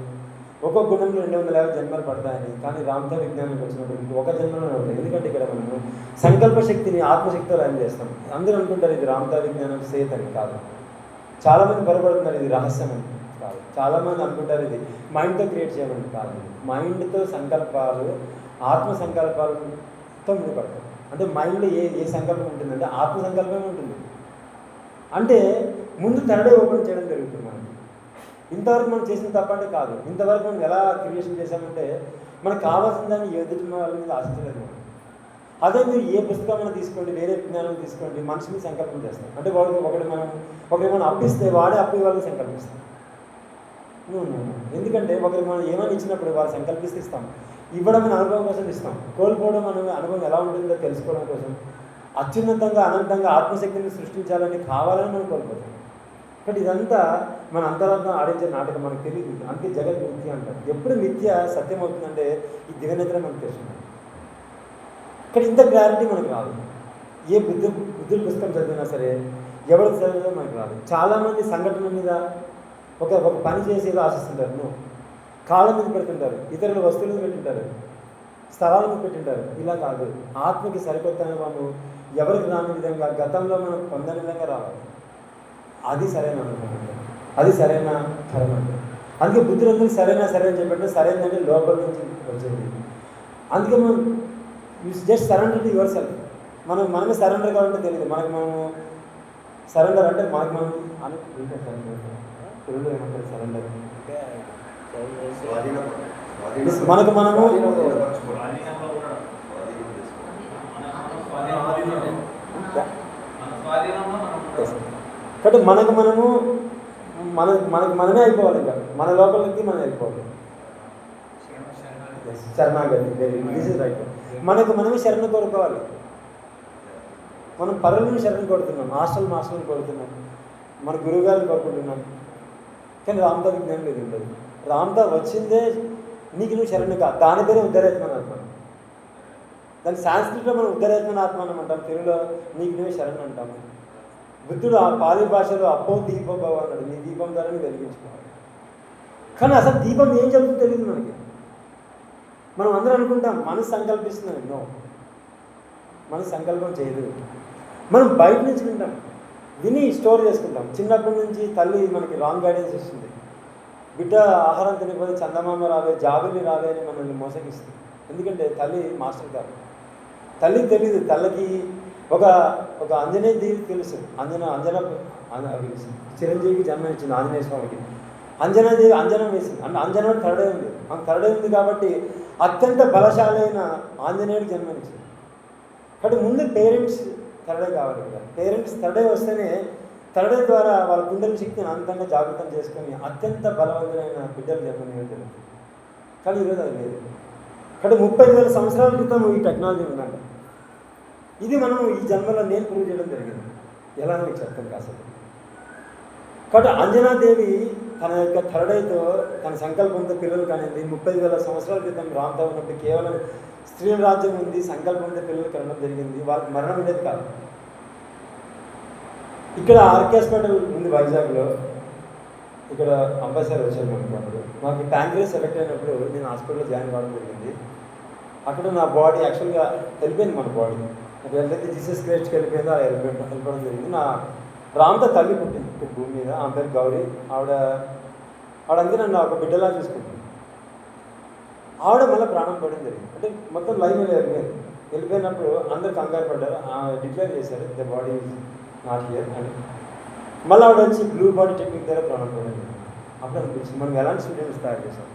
ఒక్కొక్క గుణంలో 250 జన్మలు పడతాయని. కానీ రామ్దా విజ్ఞానానికి వచ్చినప్పుడు ఒక జన్మలోనే ఉంటాయి. ఎందుకంటే ఇక్కడ మనము సంకల్ప శక్తిని ఆత్మశక్తితో లైన్ చేస్తాం. అందరూ అనుకుంటారు ఇది రామ్దా విజ్ఞానం సేత్ అని. కాదు, చాలామంది పొరపడుతున్నారు ఇది రహస్యం అని. కాదు, చాలామంది అనుకుంటారు ఇది మైండ్తో క్రియేట్ చేయమని. కాదు, మైండ్తో సంకల్పాలు, ఆత్మ సంకల్పాలతో ముడిపడతాయి. అంటే మైండ్లో ఏ సంకల్పం ఉంటుందంటే ఆత్మ సంకల్పమే ఉంటుంది. అంటే ముందు థర్డ్ ఐ ఓపెన్ చేయడం జరుగుతుంది మనకి. ఇంతవరకు మనం చేసిన తప్పంటే కాదు, ఇంతవరకు మనం ఎలా క్రియేషన్ చేసామంటే మనకు కావాల్సిన దాన్ని ఎదుటి వాళ్ళ మీద ఆశించలేదు మనం. అదే మీరు ఏ పుస్తకమైనా తీసుకోండి, వేరే విజ్ఞానం తీసుకోండి, మనిషిని సంకల్పం చేస్తాం. అంటే ఒకటి మనం అప్పిస్తే వాడే అప్పు ఇవ్వాలని సంకల్పిస్తాం. ఎందుకంటే ఒకరికి మనం ఏమైనా ఇచ్చినప్పుడు వారు సంకల్పిస్తే ఇస్తాం. ఇవ్వడం అనే అనుభవం కోసం ఇస్తాం, కోల్పోవడం అనే అనుభవం ఎలా ఉంటుందో తెలుసుకోవడం కోసం అత్యున్నతంగా అనంతంగా ఆత్మశక్తిని సృష్టించాలని కావాలని మనం కోల్పోతాం. బట్ ఇదంతా మన అంతరాత్మ ఆడించే నాటకం, మనకు తెలియదు. అందుకే జగత్ మిథ్య అంటారు. ఎప్పుడు మిథ్య సత్యం అవుతుందంటే ఈ దివ్యనిద్ర మనకు తెలుస్తుంది. ఇక్కడ ఇంత క్లారిటీ మనకు రాదు. ఏ బుద్ధుల పుస్తకం చదివినా సరే, ఎవరు చదివినా మనకు రాదు. చాలామంది సంఘటన మీద ఒక పని చేసేదో ఆశిస్తుంటారు, కాళ్ళ మీద పెడుతుంటారు, ఇతరుల వస్తువుల మీద పెట్టింటారు, స్థలాల మీద పెట్టింటారు. ఇలా కాదు, ఆత్మకి సరికొత్త అనుభవం ఎవరికి రాని విధంగా గతంలో మనం పొందని విధంగా రావాలి. అది సరైన అనుభవం, అది సరైన కర్మ. అందుకే బుద్ధులందరికీ సరైన అని చెప్పంటే సరైనదంటే లోపల నుంచి వచ్చేది. అందుకే మనం just surrender to your self. మనమే సరెండర్ కావాలంటే తెలియదు. మనము సరెండర్ అంటే మనకు మనం అని తెలుగులో ఏమంటారు సరెండర్? మనకు మనము కాబట్టి మనకు మనమే అయిపోవాలి. ఇంకా మన లోపలికి మనం అయిపోవాలి. శరణాగతి, దిస్ ఇస్ రైట్. మనకు మనమే శరణ కోరుకోవాలి. మనం పరులను శరణ కోరుతున్నాం, మాస్టర్ని కోరుతున్నాం, మన గురువు గారిని కోరుకుంటున్నాం. కానీ రామ్దా విజ్ఞానం లేదు, ఉండదు. రామ్దా వచ్చిందే నీకు నువ్వు శరణు కాదు, దాని పేరే ఉద్ధరేత్మన ఆత్మ. దాని సాంస్క్రిట్లో మనం ఉద్ధరేత్మన ఆత్మ అని అంటాం, తెలుగులో నీకు నువ్వే శరణ్ అంటాము. బుద్ధుడు ఆ పాలి భాషలో అప్పో దీపో భవ అన్నాడు, నీ దీపం ద్వారా నువ్వు వెలిగించుకోవాలి. కానీ అసలు దీపం ఏం చెబుతుందో తెలియదు మనకి. మనం అందరం అనుకుంటాం మనసు సంకల్పిస్తున్నాం, ఎన్నో మనసు సంకల్పం చేయదు. మనం బయట నుంచి వింటాం, విని స్టోర్ చేసుకుంటాం. చిన్నప్పటి నుంచి తల్లి మనకి రాంగ్ గైడెన్స్ ఇస్తుంది. బిడ్డ ఆహారం తినకపోతే చందమామ రావే, జాబుని రావే అని మనల్ని మోసగిస్తుంది. ఎందుకంటే తల్లి మాస్టర్ కాదు. తల్లికి తెలియదు. తల్లికి ఒక ఆంజనేయ దేవి తెలుసు. చిరంజీవికి జన్మ ఇచ్చింది ఆంజనేయ స్వామికి. అంజనాదేవి అంజనం వేసింది. అంటే అంజనం థర్డే ఉంది. థర్డే ఉంది కాబట్టి అత్యంత బలశాలైన ఆంజనేయుడికి జన్మనిచ్చింది. కాబట్టి ముందు పేరెంట్స్ థర్డే కావాలి కదా. పేరెంట్స్ థర్డే వస్తేనే థర్డే ద్వారా వాళ్ళ కుండల శక్తిని అంతంగా జాగృతం చేసుకొని అత్యంత బలవంతులైన బిడ్డలు జన్మనివ్వడం జరుగుతుంది. కానీ ఈరోజు అది లేదు. కాబట్టి 35,000 సంవత్సరాల క్రితం ఈ టెక్నాలజీ ఉందంట. ఇది మనం ఈ జన్మలో నేను ప్రూవ్ చేయడం జరిగింది. ఎలా మీకు చెప్తాను కాసేపు. కాబట్టి అంజనాదేవి తన యొక్క థర్డైతో తన సంకల్పంతో పిల్లలు కానింది. 30,000 సంవత్సరాల క్రితం రామ్తో ఉన్నప్పుడు కేవలం స్త్రీల రాజ్యం ఉంది, సంకల్పంతో పిల్లలు కనడం జరిగింది. వాళ్ళకి మరణం ఉండేది కాదు. ఇక్కడ ఆర్కే హాస్పిటల్ ఉంది వైజాగ్లో. ఇక్కడ అంబాసిడర్ వచ్చారు అనుకున్నప్పుడు మాకు ప్యాంక్రియస్ ఎఫెక్ట్ అయినప్పుడు నేను హాస్పిటల్లో జాయిన్ అవ్వడం జరిగింది. అక్కడ నా బాడీ యాక్చువల్గా వెళ్ళిపోయింది. మన బాడీ నాకు వెళ్ళైతే జీసస్ క్రైస్ట్కి వెళ్ళిపోయిందో అలా వెళ్ళిపోవడం జరిగింది. నా రామ్తో తల్లి పుట్టింది ఇక్కడ భూమి మీద. ఆమె పేరు గౌరీ. ఆవిడంతా నన్ను ఒక బిడ్డలా చూసుకుంటుంది. ఆవిడ మళ్ళీ ప్రాణం పడడం జరిగింది. అంటే మొత్తం లైవ్ మీద వెళ్ళిపోయినప్పుడు అందరు కంగారు పడ్డారు. డిక్లేర్ చేశారు the body is not here అని. మళ్ళీ ఆవిడ వచ్చి బ్లూ బాడీ టెక్నిక్ ద్వారా ప్రాణం పడడం జరిగింది. అప్పుడు అనిపించింది మనం ఎలాంటి స్టూడెంట్స్ తయారు చేశాం,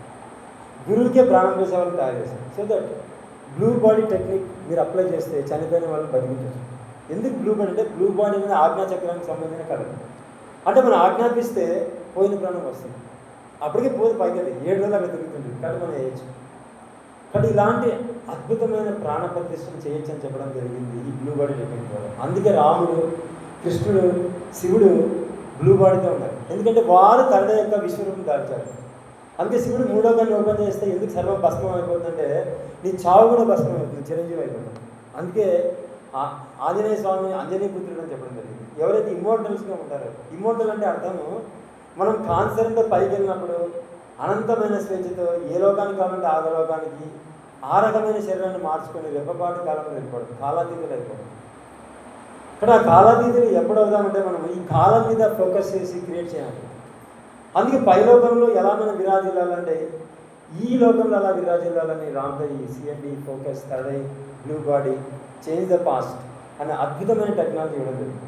గురువుకే ప్రాణం చేసే వాళ్ళని తయారు చేశాం. So that blue body technique మీరు అప్లై చేస్తే చనిపోయిన వాళ్ళని బతికించవచ్చు. ఎందుకు బ్లూ బాడీ అంటే బ్లూ బాడీ మీద ఆజ్ఞాచక్రానికి సంబంధించిన కథ. అంటే మనం ఆజ్ఞాపిస్తే పోయిన ప్రాణం వస్తుంది. అప్పటికే పోదు పైకి 7 రోజులు అక్కడ తిరుగుతుంది. కాబట్టి మనం వేయచ్చు. కాబట్టి ఇలాంటి అద్భుతమైన ప్రాణ ప్రతిష్టను చేయొచ్చు అని చెప్పడం జరిగింది ఈ బ్లూ బాడీ టెక్నిక్ ద్వారా. అందుకే రాముడు, కృష్ణుడు, శివుడు బ్లూ బాడీతో ఉన్నారు. ఎందుకంటే వారు తన యొక్క విశ్వరూపం దాల్చారు. అందుకే శివుడు 3వ కన్ను ఓపెన్ చేస్తే ఎందుకు సర్వం భస్మం అయిపోతుందంటే నీ చావు కూడా భస్మం అవుతుంది, చిరంజీవి అయిపోతుంది. అందుకే ఆంజనేయ స్వామి అంజనీ పుత్రుడు అని చెప్పడం జరిగింది. ఎవరైతే ఇమ్మోర్టల్స్గా ఉంటారో, ఇమ్మోర్టల్ అంటే అర్థము మనం కాన్సర్తో పైకి వెళ్ళినప్పుడు అనంతమైన స్వేచ్ఛతో ఏ లోకానికి కావాలంటే ఆ లోకానికి ఆ రకమైన శరీరాన్ని మార్చుకొని రెప్పపాటి కాలంలో వెళ్ళిపోవడం, కాలాతీతులు అయిపోవడం. ఇక్కడ ఆ కాలాతీతులు ఎప్పుడు అవుదామంటే మనం ఈ కాలం మీద ఫోకస్ చేసి క్రియేట్ చేయాలి. అందుకే పైలోకంలో ఎలా మనం విరాజిల్లాలంటే ఈ లోకంలో అలా విరాజిల్లాలని రామ్దై CMD focus third eye blue body change the past అనే అద్భుతమైన టెక్నాలజీ ఇవ్వడం జరిగింది.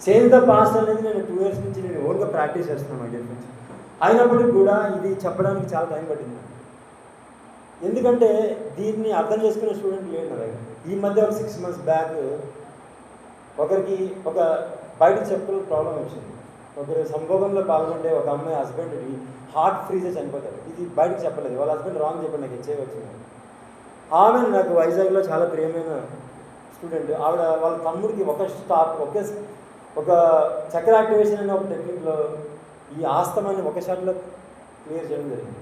చేంజ్ ద పాస్ట్ అనేది నేను 2 years నుంచి నేను ఓన్గా ప్రాక్టీస్ చేస్తున్నాను ఐడియా నుంచి. అయినప్పటికీ కూడా ఇది చెప్పడానికి చాలా టైం పట్టింది. ఎందుకంటే దీన్ని అర్థం చేసుకునే స్టూడెంట్ లేడు నా దగ్గర. ఈ మధ్య ఒక 6 months బ్యాక్ ఒకరికి ఒక బయట చెప్పుల ప్రాబ్లం వచ్చింది. ఒకరు సంభోగంలో పాల్గొంటే ఒక అమ్మాయి హస్బెండ్కి హార్ట్ ఫ్రీజ్ చనిపోతాడు. ఇది బయటకు చెప్పలేదు. వాళ్ళ హస్బెండ్ రాంగ్ చెప్పాడు, నాకు హెచ్ఐవి వచ్చింది. ఆమె నాకు వైజాగ్లో చాలా ప్రియమైన స్టూడెంట్, ఆవిడ వాళ్ళ తమ్ముడికి ఒక చక్ర యాక్టివేషన్ అనే ఒక టెక్నిక్లో ఈ ఆస్తమాన్ని ఒక షాట్లో క్లియర్ చేయడం జరిగింది.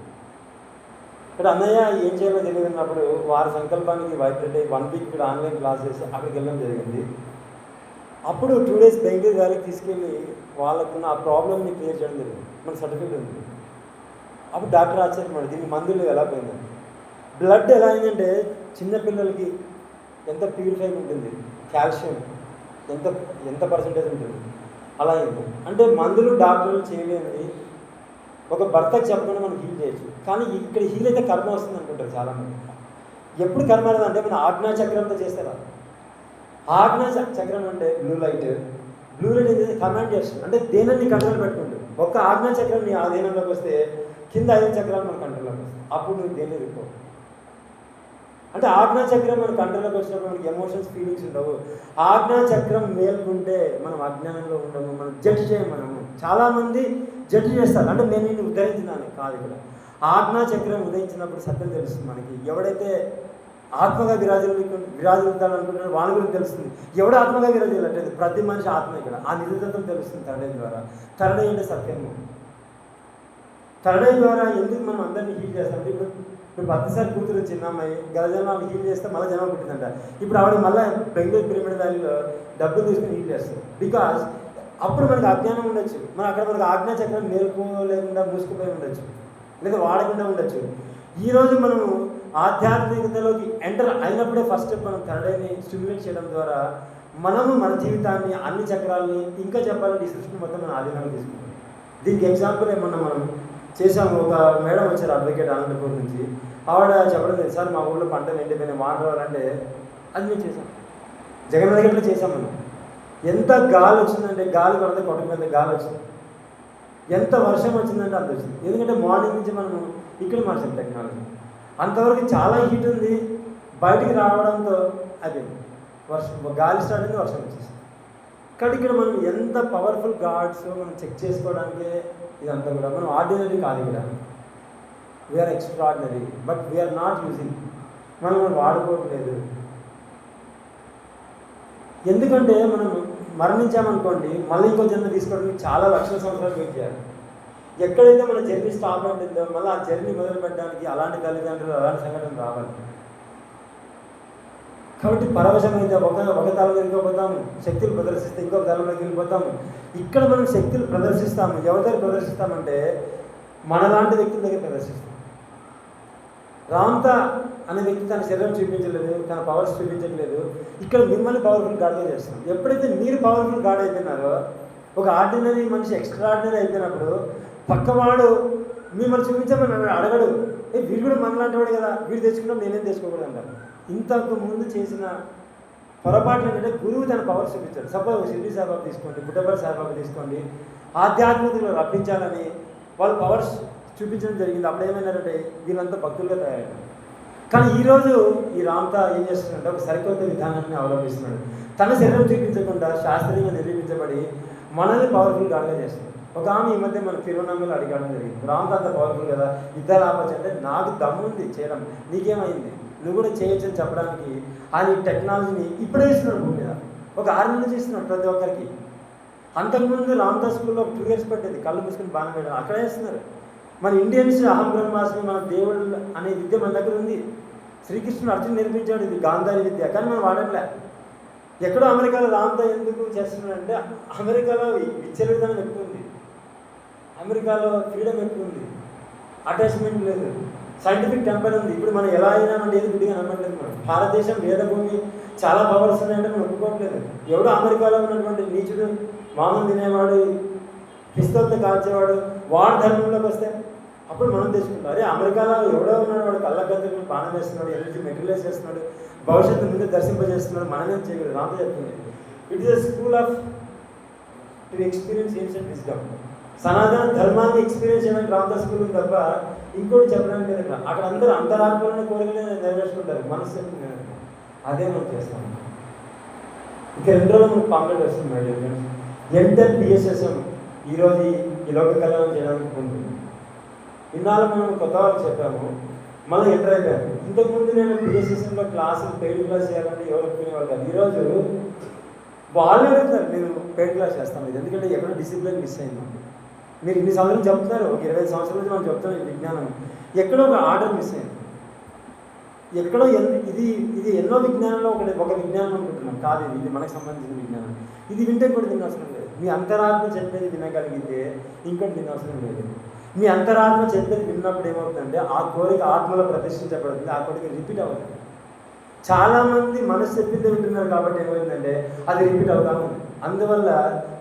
ఇక్కడ అన్నయ్య ఏం చేయాలో తెలియనప్పుడు వారి సంకల్పానికి వైబ్రేట్ అయ్యి 1 వీక్ ఇక్కడ ఆన్లైన్ క్లాస్ చేసి అక్కడికి వెళ్ళడం జరిగింది. అప్పుడు 2 days బెంగళూరు వ్యాలీకి తీసుకెళ్ళి వాళ్ళకున్న ఆ ప్రాబ్లమ్ని క్లియర్ చేయడం జరిగింది. మన సర్టిఫికేట్ ఉంది. అప్పుడు డాక్టర్ ఆశ్చర్యపడి దీనికి మందులు ఎలా పోయిందని. బ్లడ్ ఎలా అయిందంటే చిన్నపిల్లలకి ఎంత ప్యూరిఫై ఉంటుంది, కాల్షియం ఎంత పర్సెంటేజ్ ఉంటుంది అలా అయింది. అంటే మందులు డాక్టర్లు చేయలేనిది ఒక భర్తకు చెప్పకుండా మనం హీల్ చేయొచ్చు. కానీ ఇక్కడ హీల్ అయితే కర్మ వస్తుంది అనుకుంటారు చాలామంది. ఎప్పుడు కర్మ అంటే మన ఆజ్ఞా చక్రంతో చేస్తారా? ఆజ్ఞా చక్రం అంటే బ్లూ లైట్ ఏం చేస్తే కమాండ్ చేస్తుంది. అంటే దేనాన్ని కంట్రోల్ పెట్టుకుంటుంది. ఒక్క ఆజ్ఞా చక్రం నీ ఆధీనంలోకి వస్తే కింద 5 చక్రాలు మన కంట్రోల్లోకి వస్తాయి. అప్పుడు నువ్వు దేన్ని రిపో. అంటే ఆజ్ఞా చక్రం మన కంట్రోల్లోకి వచ్చినప్పుడు మనకి ఎమోషన్స్ ఫీలింగ్స్ ఉండవు. ఆజ్ఞా చక్రం మేల్కుంటే మనం అజ్ఞానంలో ఉండము, మనం జడ్జ్ చేయము. మనము చాలామంది జడ్జ్ చేస్తారు. అంటే నేను నిన్ను ఉద్ధరించినాను కాదు. ఇక్కడ ఆజ్ఞా చక్రం ఉదయించినప్పుడు సత్యం తెలుస్తుంది మనకి. ఎవడైతే ఆత్మగా విరాజిల్లుతాడనుకుంటున్నాడో వాళ్ళ గురించి తెలుస్తుంది. ఎవడు ఆత్మగా విరాజిల్లట్లేదు, ప్రతి మనిషి ఆత్మ. ఇక్కడ ఆ నిజతత్వం తెలుస్తుంది థర్డ్ ఐ ద్వారా. థర్డ్ ఐ అంటే సత్యము. థర్డ్ ఐ ద్వారా ఎందుకు మనం అందరినీ హీల్ చేస్తాం? ఇప్పుడు 10 కూతురు చిన్న అమ్మాయి గజనాలు హీల్ చేస్తే మళ్ళీ జనం పుట్టిందంట. ఇప్పుడు ఆవిడ మళ్ళీ బెంగళూరు పిరమిడ్ వ్యాలీలో డబ్బులు తీసుకుని హీల్ చేస్తారు. బికాజ్ అప్పుడు మనకు అజ్ఞానం ఉండొచ్చు, మనకు ఆజ్ఞా చక్రం మేల్కోలేకుండా మూసుకుపోయి ఉండొచ్చు, లేదా వాడకుండా ఉండొచ్చు. ఈరోజు మనము ఆధ్యాత్మికతలోకి ఎంటర్ అయినప్పుడే ఫస్ట్ స్టెప్ మనం థర్డ్ ఐని స్టిమ్యులేట్ చేయడం ద్వారా మనము మన జీవితాన్ని, అన్ని చక్రాలని, ఇంకా చెప్పాలంటే ఈ సృష్టిని మొత్తం మన ఆధీనంలో తీసుకుంటాం. దీనికి ఎగ్జాంపుల్ ఏమన్నా మనం చేసాము. ఒక మేడం వచ్చారు అడ్వకేట్ అనంతపూర్ నుంచి. ఆవిడ చెప్పడం లేదు, సార్ మా ఊళ్ళో పంటలు ఎండిపోయిన వాటర్ రావాలంటే అది మేము చేసాం. జగన్ దగ్గరలో చేసాం మనం. ఎంత గాలి వచ్చిందంటే గాలి కొడత కొట్ట మీద గాలి వచ్చింది. ఎంత వర్షం వచ్చిందంటే అంత వచ్చింది. ఎందుకంటే మార్నింగ్ నుంచి మనం ఇక్కడ మార్చాం టెక్నాలజీ. అంతవరకు చాలా హీట్ ఉంది, బయటికి రావడంతో అది గాలి స్టార్ట్ అయింది, వర్షం వచ్చేసింది. కాబట్టి ఇక్కడ మనం ఎంత పవర్ఫుల్ గాడ్స్ మనం చెక్ చేసుకోవడానికి ఇదంతా కూడా. మనం ఆర్డినరీ కాదు ఇక్కడ, we are extraordinary, but we are not using. మనం వాడుకోవట్లేదు. ఎందుకంటే మనం మరణించామనుకోండి, మళ్ళీ ఇంకో జన్మ తీసుకోవడానికి చాలా లక్షల సంవత్సరాలు వెయిట్ చేయాలి. ఎక్కడైతే మన జర్నీ స్టాప్ అవుతుందో మళ్ళీ ఆ జర్నీ మొదలు పెట్టడానికి అలాంటి తల్లిదండ్రులు, అలాంటి సంఘటన రావాలి. కాబట్టి పరవశమైతే ఒక తలంలోకి వెళ్ళిపోతాము, శక్తులు ప్రదర్శిస్తే ఇంకొక తలంలోకి వెళ్ళిపోతాము. ఇక్కడ మనం శక్తులు ప్రదర్శిస్తాము. ఎవరి దగ్గర ప్రదర్శిస్తామంటే మనలాంటి వ్యక్తుల దగ్గర ప్రదర్శిస్తాం. రామ్తా అనే వ్యక్తి తన శరీరం చూపించలేదు, తన పవర్స్ చూపించట్లేదు. ఇక్కడ మిమ్మల్ని పవర్ఫుల్ గాడ్గా చేస్తాం. ఎప్పుడైతే మీరు పవర్ఫుల్ గాడ్ అయిపోయినారో, ఒక ఆర్డినరీ మనిషి ఎక్స్ట్రాడినరీ అయిపోయినప్పుడు పక్కవాడు మిమ్మల్ని చూపించమని అడగడు. వీడు కూడా మనలాంటి వాడు కదా, వీడు తెచ్చుకున్నాం నేనేం తెచ్చుకోకూడదు అంటారు. ఇంతకు ముందు చేసిన పొరపాట్లు ఏంటంటే గురువు తన పవర్ చూపించాడు. సపోజ్ షిరిడి సాయిబాబా తీసుకోండి, పుట్టపర్తి సాయిబాబా తీసుకోండి, ఆధ్యాత్మికతలో రప్పించాలని వాళ్ళు పవర్స్ చూపించడం జరిగింది. అప్పుడు ఏమైనారంటే వీళ్ళంతా భక్తులుగా తయారయ్యారు. కానీ ఈరోజు ఈ రామ్తా ఏం చేస్తున్నాడంటే ఒక సరికొత్త విధానాన్ని అవలంబిస్తున్నాడు. తన శరీరం చూపించకుండా శాస్త్రీయంగా నిరూపించబడి మనల్ని పవర్ఫుల్ గాడ్గా చేస్తున్నాడు. ఒక ఆమె ఈ మధ్య మన తిరువణామలో అడిగడం జరిగింది, రామ్తా అంత పవర్ఫుల్ కదా, యుద్ధాలు ఆపచ్చు అంటే నాకు దమ్ము ఉంది చేయడం, నీకేమైంది, నువ్వు కూడా చేయొచ్చు అని చెప్పడానికి ఆయన టెక్నాలజీని ఇప్పుడే ఇస్తున్నాడు భూమి మీద. ఒక 6 నెలలు చేస్తున్నాడు ప్రతి ఒక్కరికి. అంతకుముందు రామ్తా స్కూల్లో 2 years పట్టేది, కళ్ళు మూసుకుని బాణం వేయడం, అక్కడే వేస్తున్నారు. మన ఇండియన్స్ అహం బ్రహ్మాస్మి, మన దేవుడు అనే విద్య మన దగ్గర ఉంది. శ్రీకృష్ణుడు అర్జున్ నేర్పించాడు ఇది గాంధారి విద్య, కానీ మనం వాడట్లే. ఎక్కడో అమెరికాలో రామ్తా ఎందుకు చేస్తున్నాడంటే అమెరికాలో విచ్చలవిధానం ఎక్కువ ఉంది, అమెరికాలో ఫ్రీడమ్ ఎక్కువ ఉంది, అటాచ్మెంట్ లేదు, సైంటిఫిక్ టెంపర్ ఉంది. ఇప్పుడు మనం ఎలా అయినా అంటే ఏది గుడిగా నమ్మట్లేదు. మనం భారతదేశం వేదభూమి, చాలా పవర్స్ ఉన్నాయంటే మనం ఒప్పుకోవట్లేదు. ఎవడో అమెరికాలో ఉన్నటువంటి నీచుడు, మామూలు తినేవాడు, పిస్తోల్తో కాల్చేవాడు, వాడు ధర్మంలోకి వస్తే అప్పుడు మనం తెచ్చుకుంటాం. అరే అమెరికాలో ఎవడో ఉన్నాడు, వాడు కళ్ళగద్దరు బాణం వేస్తున్నాడు, ఎనర్జీ మెటీరియలైజ్ చేస్తున్నాడు, భవిష్యత్తు ముందు దర్శింపజేస్తున్నాడు, మనమేం చేయగలదు. రామ్తా చెప్తుంది it is a school off to experience ancient wisdom. సనాతన ధర్మాన్ని ఎక్స్పీరియన్స్ చేయడానికి రామ్తా స్కూల్ ఉంది తప్ప ఇంకోటి చెప్పడానికి లేదు. అక్కడ అందరూ అంతరాత్మలను కోరికలు నెరవేర్చుకుంటారు, మనసు అదే మనం చేస్తాం. ఇక 2 రోజులు మనకు పాంప్లెట్ వస్తుంది. ఎంటర్ పిఎస్ఎస్ఎం ఈరోజు ఈ లోక కళ్యాణం చేయడానికి ఉంటుంది. ఇన్నాళ్ళు మనం కొత్త వాళ్ళకి చెప్పాము, మళ్ళీ ఎంటర్ అయిపోయారు. ఇంతకుముందు నేను పిఎస్ఎస్ఎంలో క్లాసులు పెయిడ్ క్లాస్ చేయాలంటే ఎవరు ఒప్పుకునేవాళ్ళు కాదు. ఈరోజు వాళ్ళు అడుగుతున్నారు నేను పెయిడ్ క్లాస్ చేస్తాను ఇది, ఎందుకంటే ఎక్కడో డిసిప్లిన్ మిస్ అయింది. మీరు ఇన్ని సంవత్సరాలు చెప్తున్నారు, ఒక 25 సంవత్సరాల నుంచి మనం చెప్తాం ఈ విజ్ఞానం, ఎక్కడో ఒక ఆర్డర్ మిస్ అయింది. ఎక్కడో ఇది ఎన్నో విజ్ఞానంలో ఒక విజ్ఞానం అనుకుంటున్నాం కాదు, ఇది మనకు సంబంధించిన విజ్ఞానం. ఇది వింటే కూడా వినవసరం లేదు. మీ అంతరాత్మ చెప్పేది వినగలిగితే ఇంకోటి వినవసరం లేదు. మీ అంతరాత్మ చెప్పేది విన్నప్పుడు ఏమవుతుందంటే ఆ కోరిక ఆత్మలో ప్రతిష్ఠించబడుతుంది, ఆ కోరిక రిపీట్ అవుతుంది. చాలామంది మనసు చెప్పింది వింటున్నారు కాబట్టి ఏమైందంటే అది రిపీట్ అవుతా ఉంది. అందువల్ల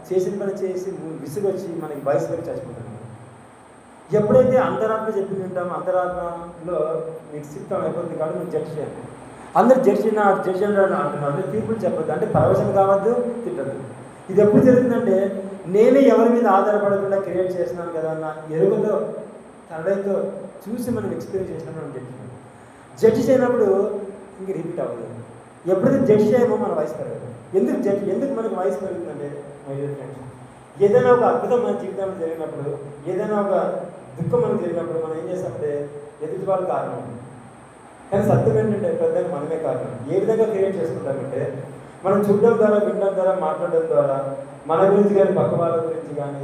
చేసిన పని చేసి విసుగొచ్చి మనకి వయసు వరకు చచ్చిపోతున్నాం. ఎప్పుడైతే అంతరాత్మ చెప్పింది వింటామో అంతరాత్మలో మీకు సిద్ధం అయిపోతుంది కాబట్టి నువ్వు జడ్జ్ చేయాలి. అందరు జడ్జ్ అంటున్నారు, తీర్పులు చెప్పొద్దు అంటే పరవశం కావద్దు, తిట్టద్దు. ఇది ఎప్పుడు జరుగుతుందంటే నేనే ఎవరి మీద ఆధారపడకుండా క్రియేట్ చేస్తున్నాను కదా అన్న ఎరువుతో తడైతో చూసి మనం ఎక్స్పీరియన్స్ చేసినప్పుడు మనం జడ్జి చేయనప్పుడు ఇంక రిపీట్ అవ్వదు. ఎప్పుడైతే జడ్జి చేయమో మన వయసు పెరగదు. ఎందుకు మనకు వయసు పెరుగుతుందంటే మై డియర్ ఫ్రెండ్స్, ఏదైనా ఒక అద్భుతం మన జీవితంలో జరిగినప్పుడు, ఏదైనా ఒక దుఃఖం మనకు జరిగినప్పుడు మనం ఏం చేస్తామంటే ఎదుటి వాళ్ళు కారణం. కానీ సత్యం ఏంటంటే పెద్దగా మనమే కారణం. ఏ విధంగా క్రియేట్ చేసుకుంటామంటే మనం చూడడం ద్వారా, వినడం ద్వారా, మాట్లాడడం ద్వారా, మన గురించి కానీ పక్క వాళ్ళ గురించి కానీ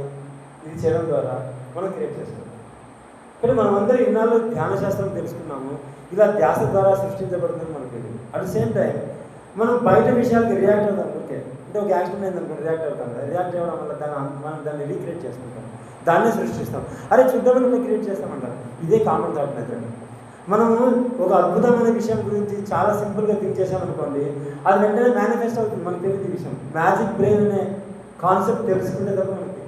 ఇది చేయడం ద్వారా మనం క్రియేట్ చేసుకుంటాం. కానీ మనం అందరూ ఇన్నాళ్ళు ధ్యాన శాస్త్రం తెలుసుకున్నాము, ఇలా ధ్యాస ద్వారా సృష్టించబడుతుందని మనకు తెలియదు. అట్ ద సేమ్ టైం మనం బయట విషయాలకి రియాక్ట్ అవుతాం. ఓకే అంటే ఒక యాక్సిడెంట్ అయిందనుకోండి రియాక్ట్ అవుతాం కదా, రియాక్ట్ అవ్వడం వల్ల మనం దాన్ని రీక్రియేట్ చేసుకుంటాం, దాన్నే సృష్టిస్తాం. అరే చూద్దామని మనం క్రియేట్ చేస్తామంటారు. ఇదే కామన్ థాట్ మెథడ్. మనము ఒక అద్భుతమైన విషయం గురించి చాలా సింపుల్గా థింక్ చేసామనుకోండి, అది వెంటనే మేనిఫెస్ట్ అవుతుంది. మనకు తెలియదు ఈ విషయం. మ్యాజిక్ బ్రెయిన్ అనే కాన్సెప్ట్ తెలుసుకుంటే తప్ప మనకి.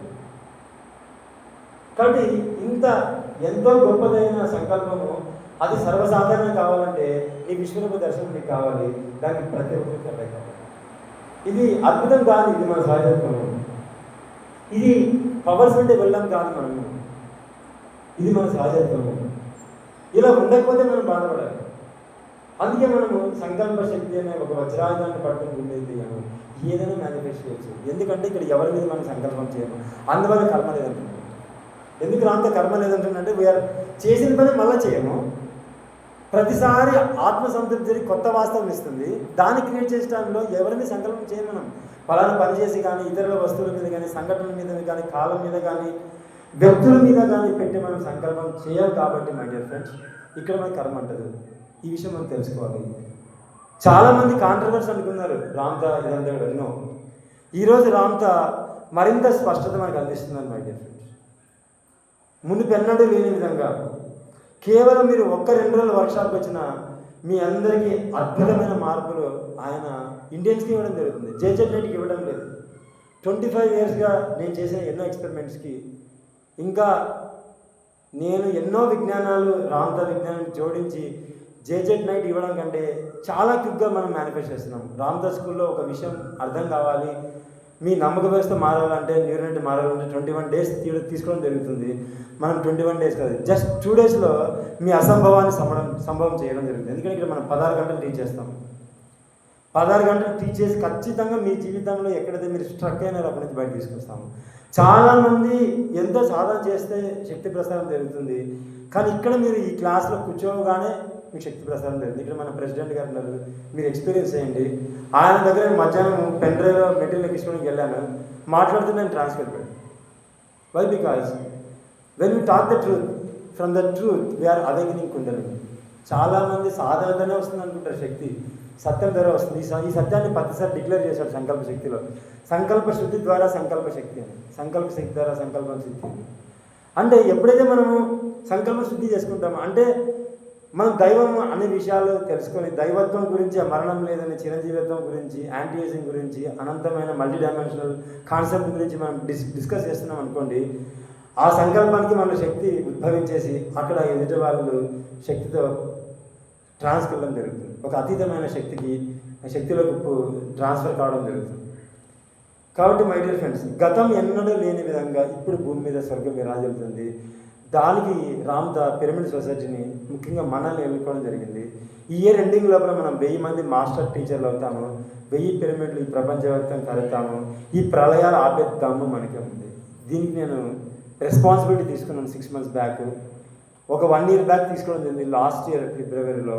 కాబట్టి ఇంత ఎంతో గొప్పదైన సంకల్పము అది సర్వసాధారణం కావాలంటే నీ విశ్వరూప దర్శనం నీకు కావాలి. దానికి ప్రతి ఒక్కరికి అర్థం కావాలి. ఇది అద్భుతం కాదు, ఇది మన సహజత్వము. ఇది పవర్స్ అంటే వెళ్ళడం కాదు మనము, ఇది మన సహజత్వము. ఇలా ఉండకపోతే మనం బాధపడాలి. అందుకే మనము సంకల్ప శక్తి అనే ఒక వజ్రాయుధాన్ని పట్టుకుని ఉండేది ఏదైనా మేనిఫెస్ట్ చేయొచ్చు. ఎందుకంటే ఇక్కడ ఎవరి మీద మనం సంకల్పం చేయము, అందువల్ల కర్మ లేదంటున్నాం. ఎందుకు రాంత కర్మ లేదంటుందంటే వీఆర్ చేసిన పని మళ్ళీ చేయము. ప్రతిసారి ఆత్మసంతృప్తి జరిగి కొత్త వాస్తవం ఇస్తుంది. దాన్ని క్రియేట్ చేసే టైంలో ఎవరిని సంకల్పం చేయం. మనం పలానా పని చేసి కానీ, ఇతరుల వస్తువుల మీద కానీ, సంఘటనల మీద కానీ, కాలం మీద కానీ, వ్యక్తుల మీద కానీ పెట్టి మనం సంకల్పం చేయం. కాబట్టి మై డియర్ ఫ్రెండ్స్, ఇక్కడ మనకి కర్మ అంటదు. ఈ విషయం మనం తెలుసుకోవాలి. చాలామంది కాంట్రవర్సీ అనుకున్నారు రామ్తా ఇదంతా కూడా ఎన్నో. ఈరోజు రామ్తా మరింత స్పష్టత మనకు అందిస్తుందని మై డియర్ ఫ్రెండ్స్. మునుపెన్నడూ లేని విధంగా కేవలం మీరు 1-2 రోజుల వర్క్షాప్కి వచ్చిన మీ అందరికీ అద్భుతమైన మార్పులు ఆయన ఇండియన్స్కి ఇవ్వడం జరుగుతుంది. జేజెడ్కి ఇవ్వడం లేదు. 25 ఇయర్స్గా నేను చేసిన ఎన్నో ఎక్స్పెరిమెంట్స్కి ఇంకా నేను ఎన్నో విజ్ఞానాలు రామ్తా విజ్ఞానాన్ని జోడించి జేజెడ్ నైట్ ఇవ్వడం కంటే చాలా క్విక్గా మనం మేనిఫెస్ట్ చేస్తున్నాం. రామ్తా స్కూల్లో ఒక విషయం అర్థం కావాలి, మీ నమ్మక వ్యవస్థ మారాలంటే, న్యూరోనెట్ మారాలంటే 21 డేస్ తీసుకోవడం జరుగుతుంది. మనం 21 డేస్ కాదు, జస్ట్ 2 డేస్లో మీ అసంభవాన్ని సంభవం చేయడం జరుగుతుంది. ఎందుకంటే ఇక్కడ మనం 16 గంటలు టీచ్ చేస్తాం. 16 గంటలు టీచ్ చేసి ఖచ్చితంగా మీ జీవితంలో ఎక్కడైతే మీరు స్ట్రక్ అయినారో అక్కడి నుంచి బయట తీసుకొస్తాము. చాలామంది ఎంతో సాధన చేస్తే శక్తి ప్రసారం జరుగుతుంది, కానీ ఇక్కడ మీరు ఈ క్లాస్లో కూర్చోగానే మీకు శక్తి ప్రసారం జరుగుతుంది. ఇక్కడ మన ప్రెసిడెంట్ గారు ఉన్నారు, మీరు ఎక్స్పీరియన్స్ చేయండి. ఆయన దగ్గర మధ్యాహ్నం పెన్ డ్రైవ్లో మెటీరియల్ ఎక్కించుకోవడానికి వెళ్ళాను, మాట్లాడుతూ నేను ట్రాన్స్ఫర్ పెట్టాను. Why? Because when we talk the truth, from the truth we are awakening kundalini. చాలామంది సాధనతోనే వస్తుంది అనుకుంటారు శక్తి, సత్యం ద్వారా వస్తుంది. ఈ సత్యాన్ని ప్రతిసారి డిక్లేర్ చేశాడు సంకల్ప శక్తిలో. సంకల్ప శుద్ధి ద్వారా సంకల్ప శక్తి అని, సంకల్ప శక్తి ద్వారా సంకల్పం శక్తి అని. అంటే ఎప్పుడైతే మనము సంకల్ప శుద్ధి చేసుకుంటామో అంటే మనం దైవం అనే విషయాలు తెలుసుకొని దైవత్వం గురించి, మరణం లేదని చిరంజీవిత్వం గురించి, యాంటీఏజింగ్ గురించి, అనంతమైన మల్టీ డైమెన్షనల్ కాన్సెప్ట్ గురించి మనం డిస్కస్ చేస్తున్నాం అనుకోండి, ఆ సంకల్పానికి మన శక్తి ఉద్భవించేసి అక్కడ ఎదుటి వాళ్ళు శక్తితో ట్రాన్స్ఫర్ జరుగుతుంది. ఒక అతీతమైన శక్తికి శక్తిలోకి ట్రాన్స్ఫర్ కావడం జరుగుతుంది. కాబట్టి మై డియర్ ఫ్రెండ్స్, గతం ఎన్నడూ లేని విధంగా ఇప్పుడు భూమి మీద స్వర్గం విరాజిల్లుతుంది. దానికి రామ్తా పిరమిడ్ సొసైటీని ముఖ్యంగా మనల్ని ఎన్నుకోవడం జరిగింది. ఈ ఇయర్ ఎండింగ్ లోపల మనం 1000 మంది మాస్టర్ టీచర్లు అవుతాము, 1000 పిరమిడ్లు ఈ ప్రపంచవ్యాప్తంగా కలుగుతాము, ఈ ప్రళయాలు ఆపేద్దాము మనకే ఉంది. దీనికి నేను రెస్పాన్సిబిలిటీ తీసుకున్నాను 6 months బ్యాక్. ఒక 1 year బ్యాక్ తీసుకోవడం జరిగింది. లాస్ట్ ఇయర్ ఫిబ్రవరిలో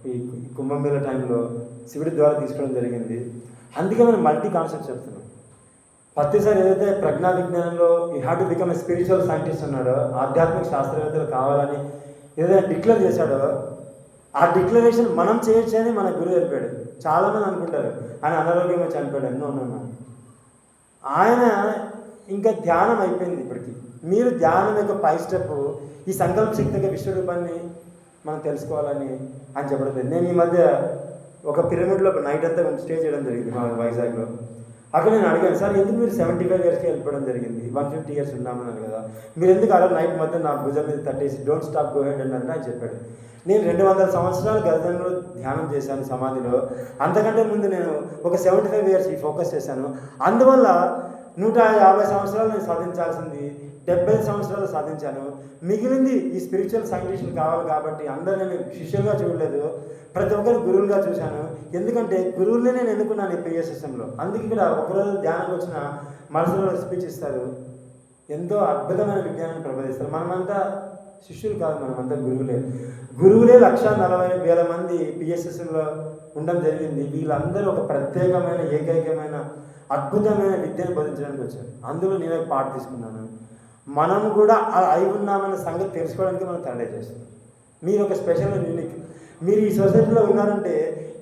ఈ కుంభమేళ టైంలో శివుడి ద్వారా తీసుకోవడం జరిగింది. అందుకే మనం మల్టీ కాన్సెప్ట్ చెప్తున్నాం. ప్రతిసారి ఏదైతే ప్రజ్ఞా విజ్ఞానంలో you have to become a spiritual scientist అన్నాడో, ఆధ్యాత్మిక శాస్త్రవేత్తలు కావాలని ఏదైతే డిక్లేర్ చేశాడో, ఆ డిక్లరేషన్ మనం చేయొచ్చు అని మన గురువు చెప్పాడు. చాలామంది అనుకుంటారు ఆయన అనారోగ్యంగా చనిపోయాడు, ఎన్నో ఉన్నాను. ఆయన ఇంకా ధ్యానం అయిపోయింది ఇప్పటికి. మీరు ధ్యానం యొక్క పై స్టెప్ ఈ సంకల్ప శక్తిగా విశ్వరూపాన్ని మనం తెలుసుకోవాలని అని చెప్పడం. నేను ఈ మధ్య ఒక పిరమిడ్లో నైట్ అంతా స్టే చేయడం జరిగింది మా వైజాగ్లో. అక్కడ నేను అడిగాను, సార్ ఎందుకు మీరు 75 yearsకి వెళ్ళిపోవడం జరిగింది, 150 years ఉన్నామన్నాను కదా, మీరు ఎందుకు అలా నైట్ మొత్తం నా భుజం మీద తట్టేసి డోంట్ స్టాప్ గో హెడ్ అన్నారంటే ఆయన చెప్పాడు, నేను 200 సంవత్సరాలు గర్భంలో ధ్యానం చేశాను సమాధిలో, అంతకంటే ముందు నేను ఒక 75 years ఫోకస్ చేశాను, అందువల్ల 150 సంవత్సరాలు నేను సాధించాల్సింది 70 సంవత్సరాలు సాధించాను, మిగిలింది ఈ స్పిరిచువల్ సైంటిస్టులు కావాలి కాబట్టి అందరూ నేను శిష్యులుగా చూడలేదు, ప్రతి ఒక్కరు గురువులుగా చూశాను, ఎందుకంటే గురువులనే నేను ఎన్నుకున్నాను ఈ పిఎస్ఎస్ఎంలో. అందుకే ఇక్కడ ఒకరోజు ధ్యానానికి వచ్చిన మనసులో స్పీచ్ ఇస్తారు, ఎంతో అద్భుతమైన విజ్ఞానాన్ని ప్రబోధిస్తారు. మనమంతా శిష్యులు కాదు, మనమంతా గురువులే. గురువులే 140,000 మంది పిఎస్ఎస్ఎంలో ఉండడం జరిగింది. వీళ్ళందరూ ఒక ప్రత్యేకమైన ఏకైకమైన అద్భుతమైన విద్యను బోధించడానికి వచ్చారు. అందులో నేను పాట తీసుకున్నాను. మనం కూడా అలా అయి ఉన్నామన్న సంగతి తెలుసుకోవడానికి మనం తరలే చేస్తున్నాం. మీరు ఒక స్పెషల్ యూనిక్. మీరు ఈ సొసైటీలో ఉన్నారంటే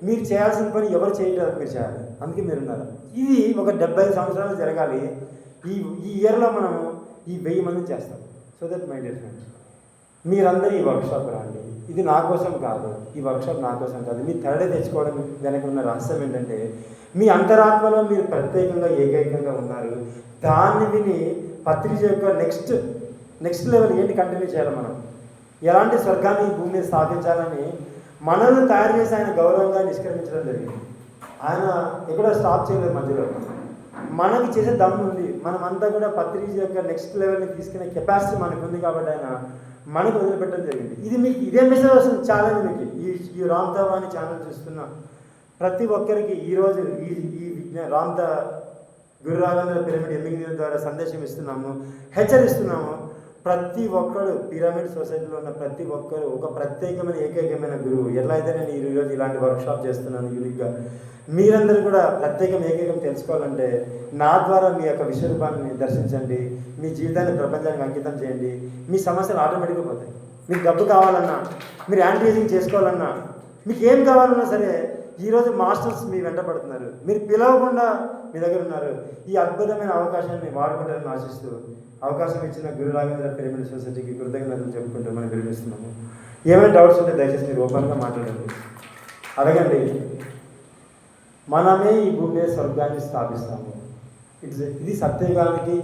మీరు చేయాల్సిన పని ఎవరు చేయలేదు, మీరు చేయాలి, అందుకే మీరు ఉన్నారు. ఇది ఒక 75 సంవత్సరాలు జరగాలి. ఈ ఇయర్లో మనం ఈ 1000 మందిని చేస్తాం. So that my dear friends, మీరందరూ ఈ వర్క్షాప్ రండి. ఇది నా కోసం కాదు, ఈ వర్క్షాప్ నా కోసం కాదు. మీ తరడే తెచ్చుకోవడం వెనక ఉన్న రహస్యం ఏంటంటే మీ అంతరాత్మలో మీరు ప్రత్యేకంగా ఏకైకంగా ఉన్నారు. దాన్ని విని పత్రిక యొక్క నెక్స్ట్ లెవెల్ ఏంటి కంటిన్యూ చేయాలి, మనం ఎలాంటి స్వర్గాన్ని ఈ భూమి మీద స్థాపించాలని మనల్ని తయారు చేసి ఆయన గౌరవంగా నిష్క్రమించడం జరిగింది. ఆయన ఎక్కడో స్టాప్ చేయలేదు మధ్యలో. మనకి చేసే దమ్ము ఉంది. మనమంతా కూడా పత్రిక యొక్క నెక్స్ట్ లెవెల్ని తీసుకునే కెపాసిటీ మనకు ఉంది కాబట్టి ఆయన మనకు వదిలిపెట్టడం జరిగింది. ఇది మీకు ఇదే మెసేజ్ వస్తుంది ఛాలెంజ్ మీకు. ఈ రామ్తావాణి ఛానల్ చూస్తున్న ప్రతి ఒక్కరికి ఈరోజు ఈ రామ్తా గురు రాఘవేంద్ర పిరమిడ్ ఎమ్మింగ్ ద్వారా సందేశం ఇస్తున్నాము, హెచ్చరిస్తున్నాము. ప్రతి ఒక్కరు పిరమిడ్ సొసైటీలో ఉన్న ప్రతి ఒక్కరు ఒక ప్రత్యేకమైన ఏకైకమైన గురువు. ఎలా అయితే నేను ఈరోజు ఇలాంటి వర్క్షాప్ చేస్తున్నాను యూనిక్గా, మీరందరూ కూడా ప్రత్యేకం ఏకైకం తెలుసుకోవాలంటే నా ద్వారా మీ యొక్క విశ్వరూపాన్ని దర్శించండి, మీ జీవితాన్ని ప్రపంచానికి అంకితం చేయండి. మీ సమస్యలు ఆటోమేటిక్గా పోతాయి. మీకు డబ్బు కావాలన్నా, మీరు యాంటీ ఏజింగ్ చేసుకోవాలన్నా, మీకు ఏం కావాలన్నా సరే ఈరోజు మాస్టర్స్ మీ వెంట పడుతున్నారు. మీరు పిలవకుండా మీ దగ్గర ఉన్నారు. ఈ అద్భుతమైన అవకాశాన్ని వాడుకుంటారని ఆశిస్తూ అవకాశం ఇచ్చిన గురు రాఘవేంద్ర పిరమిడ్ సొసైటీకి కృతజ్ఞతలు చెప్పుకుంటూ మనం వినిపిస్తున్నాము. ఏమైనా డౌట్స్ ఉంటే దయచేసి మీరు ఓపెన్గా మాట్లాడండి, అడగండి. మనమే ఈ భూమి మీద స్వర్గాన్ని స్థాపిస్తాము. ఇది సత్యయుగానికి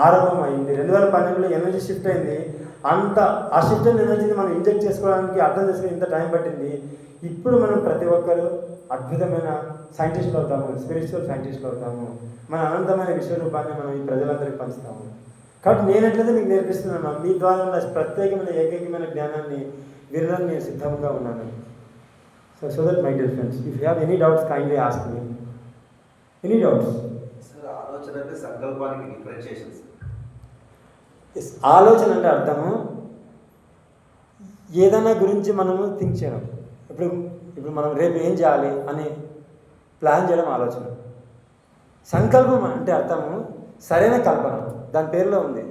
ఆరంభం అయింది. 2012లో ఎనర్జీ షిఫ్ట్ అయింది. ఆ షిఫ్ట్ అయిన ఎనర్జీని మనం ఇంజెక్ట్ చేసుకోవడానికి అర్థం చేసుకుని ఇంత టైం పట్టింది. ఇప్పుడు మనం ప్రతి ఒక్కరు అద్భుతమైన సైంటిస్టులు అవుతాము, స్పిరిచువల్ సైంటిస్టులు అవుతాము. మన అనంతమైన విశ్వరూపాన్ని మనం ఈ ప్రజలందరికీ పంచుతాము. కాబట్టి నేను ఎట్లయితే మీకు నేర్పిస్తున్నాను, మీ ద్వారా ఉన్న ప్రత్యేకమైన ఏకైకమైన జ్ఞానాన్ని వినడానికి నేను సిద్ధంగా ఉన్నాను. So that my dear friends, if you have any doubts kindly ask me. Any doubts? Sir, ఆలోచన అంటే సంకల్పానికి డిఫరెన్షియేషన్ సార్. ఎస్, ఆలోచన అంటే అర్థము ఏదైనా గురించి మనము థింక్ చేయడం. ఇప్పుడు మనం రేపు ఏం చేయాలి అని ప్లాన్ చేయడం ఆలోచన. సంకల్పం అంటే అర్థము సరైన కల్పన, దాని పేరులో ఉంది.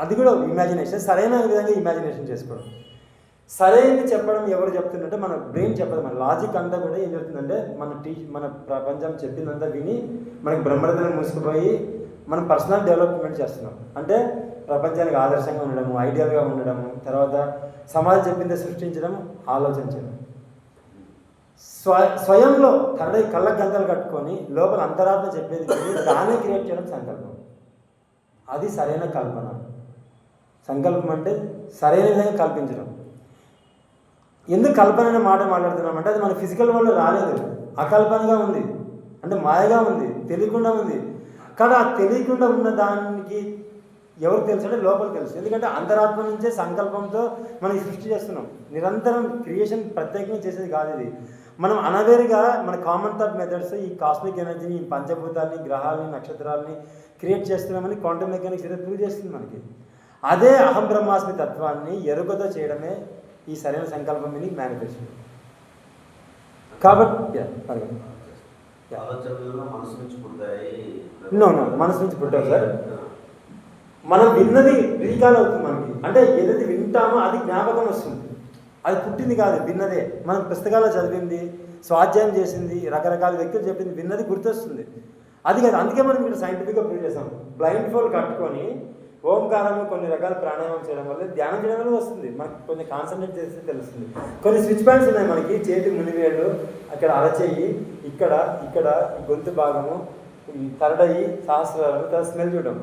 అది కూడా ఇమాజినేషన్, సరైన విధంగా ఇమాజినేషన్ చేసుకోవడం. సరైనది చెప్పడం ఎవరు చెప్తుందంటే మన బ్రెయిన్ చెప్పదు. మన లాజిక్ అంతా కూడా ఏం చెప్తుందంటే మన ప్రపంచం చెప్పిందంతా విని మనకి బ్రహ్మరథనం మూసుకుపోయి మనం పర్సనల్ డెవలప్మెంట్ చేస్తున్నాం. అంటే ప్రపంచానికి ఆదర్శంగా ఉండడము, ఐడియల్గా ఉండడము, తర్వాత సమాజం చెప్పిందే సృష్టించడం, ఆలోచించడం. స్వయంలో కళ్ళ గంతలు కట్టుకొని లోపల అంతరాత్మ చెప్పేది దాన్ని క్రియేట్ చేయడం సంకల్పం. అది సరైన కల్పన. సంకల్పం అంటే సరైన విధంగా కల్పించడం. ఎందుకు కల్పన అనే మాట మాట్లాడుతున్నామంటే అది మన ఫిజికల్ వరల్డ్ రాలేదు, అకల్పనగా ఉంది, అంటే మాయగా ఉంది, తెలియకుండా ఉంది. కానీ ఆ తెలియకుండా ఉన్న దానికి ఎవరికి తెలుసు అంటే లోపల తెలుసు. ఎందుకంటే అంతరాత్మ నుంచే సంకల్పంతో మనం సృష్టి చేస్తున్నాం. నిరంతరం క్రియేషన్ ప్రత్యేకంగా చేసేది కాదు ఇది. మనం అన్అవేర్గా మన కామన్ థాట్ మెథడ్స్ ఈ కాస్మిక్ ఎనర్జీని, ఈ పంచభూతాలని, గ్రహాలని, నక్షత్రాలని క్రియేట్ చేస్తున్నామని క్వాంటమ్ మెకానిక్స్ ఏదో ప్రూవ్ చేస్తుంది మనకి. అదే అహం బ్రహ్మాస్మి తత్వాన్ని ఎరుకతో చేయడమే ఈ సరైన సంకల్పం విని మేనిఫెస్టో. కాబట్టి ఆలోచనలు మనసు నుంచి పుడతాయి. నో మనసు నుంచి పుట్టావు సార్. మనం విన్నది రీకాల్ అవుతుంది మనకి. అంటే ఏదైతే వింటామో అది జ్ఞాపకం వస్తుంది. అది పుట్టింది కాదు, విన్నదే. మనం పుస్తకాల్లో చదివింది, స్వాధ్యాయం చేసింది, రకరకాల వ్యక్తులు చెప్పింది, విన్నది గుర్తొస్తుంది. అది కాదు. అందుకే మనం ఇక్కడ సైంటిఫిక్గా ప్రూవ్ చేస్తాం. బ్లైండ్ ఫోల్ కట్టుకొని ఓంకారంలో కొన్ని రకాల ప్రాణాయామం చేయడం వల్ల, ధ్యానం చేయడం వల్ల వస్తుంది. మనకి కొంచెం కాన్సన్ట్రేట్ చేస్తే తెలుస్తుంది. కొన్ని స్విచ్ పాయింట్స్ ఉన్నాయి మనకి. చేతి మునివేళ్ళు, అక్కడ అరచేయి, ఇక్కడ ఇక్కడ ఈ గొంతు భాగము, ఈ తరడయి, సహస్రాలు, తర్వాత స్మెల్ చూడడం.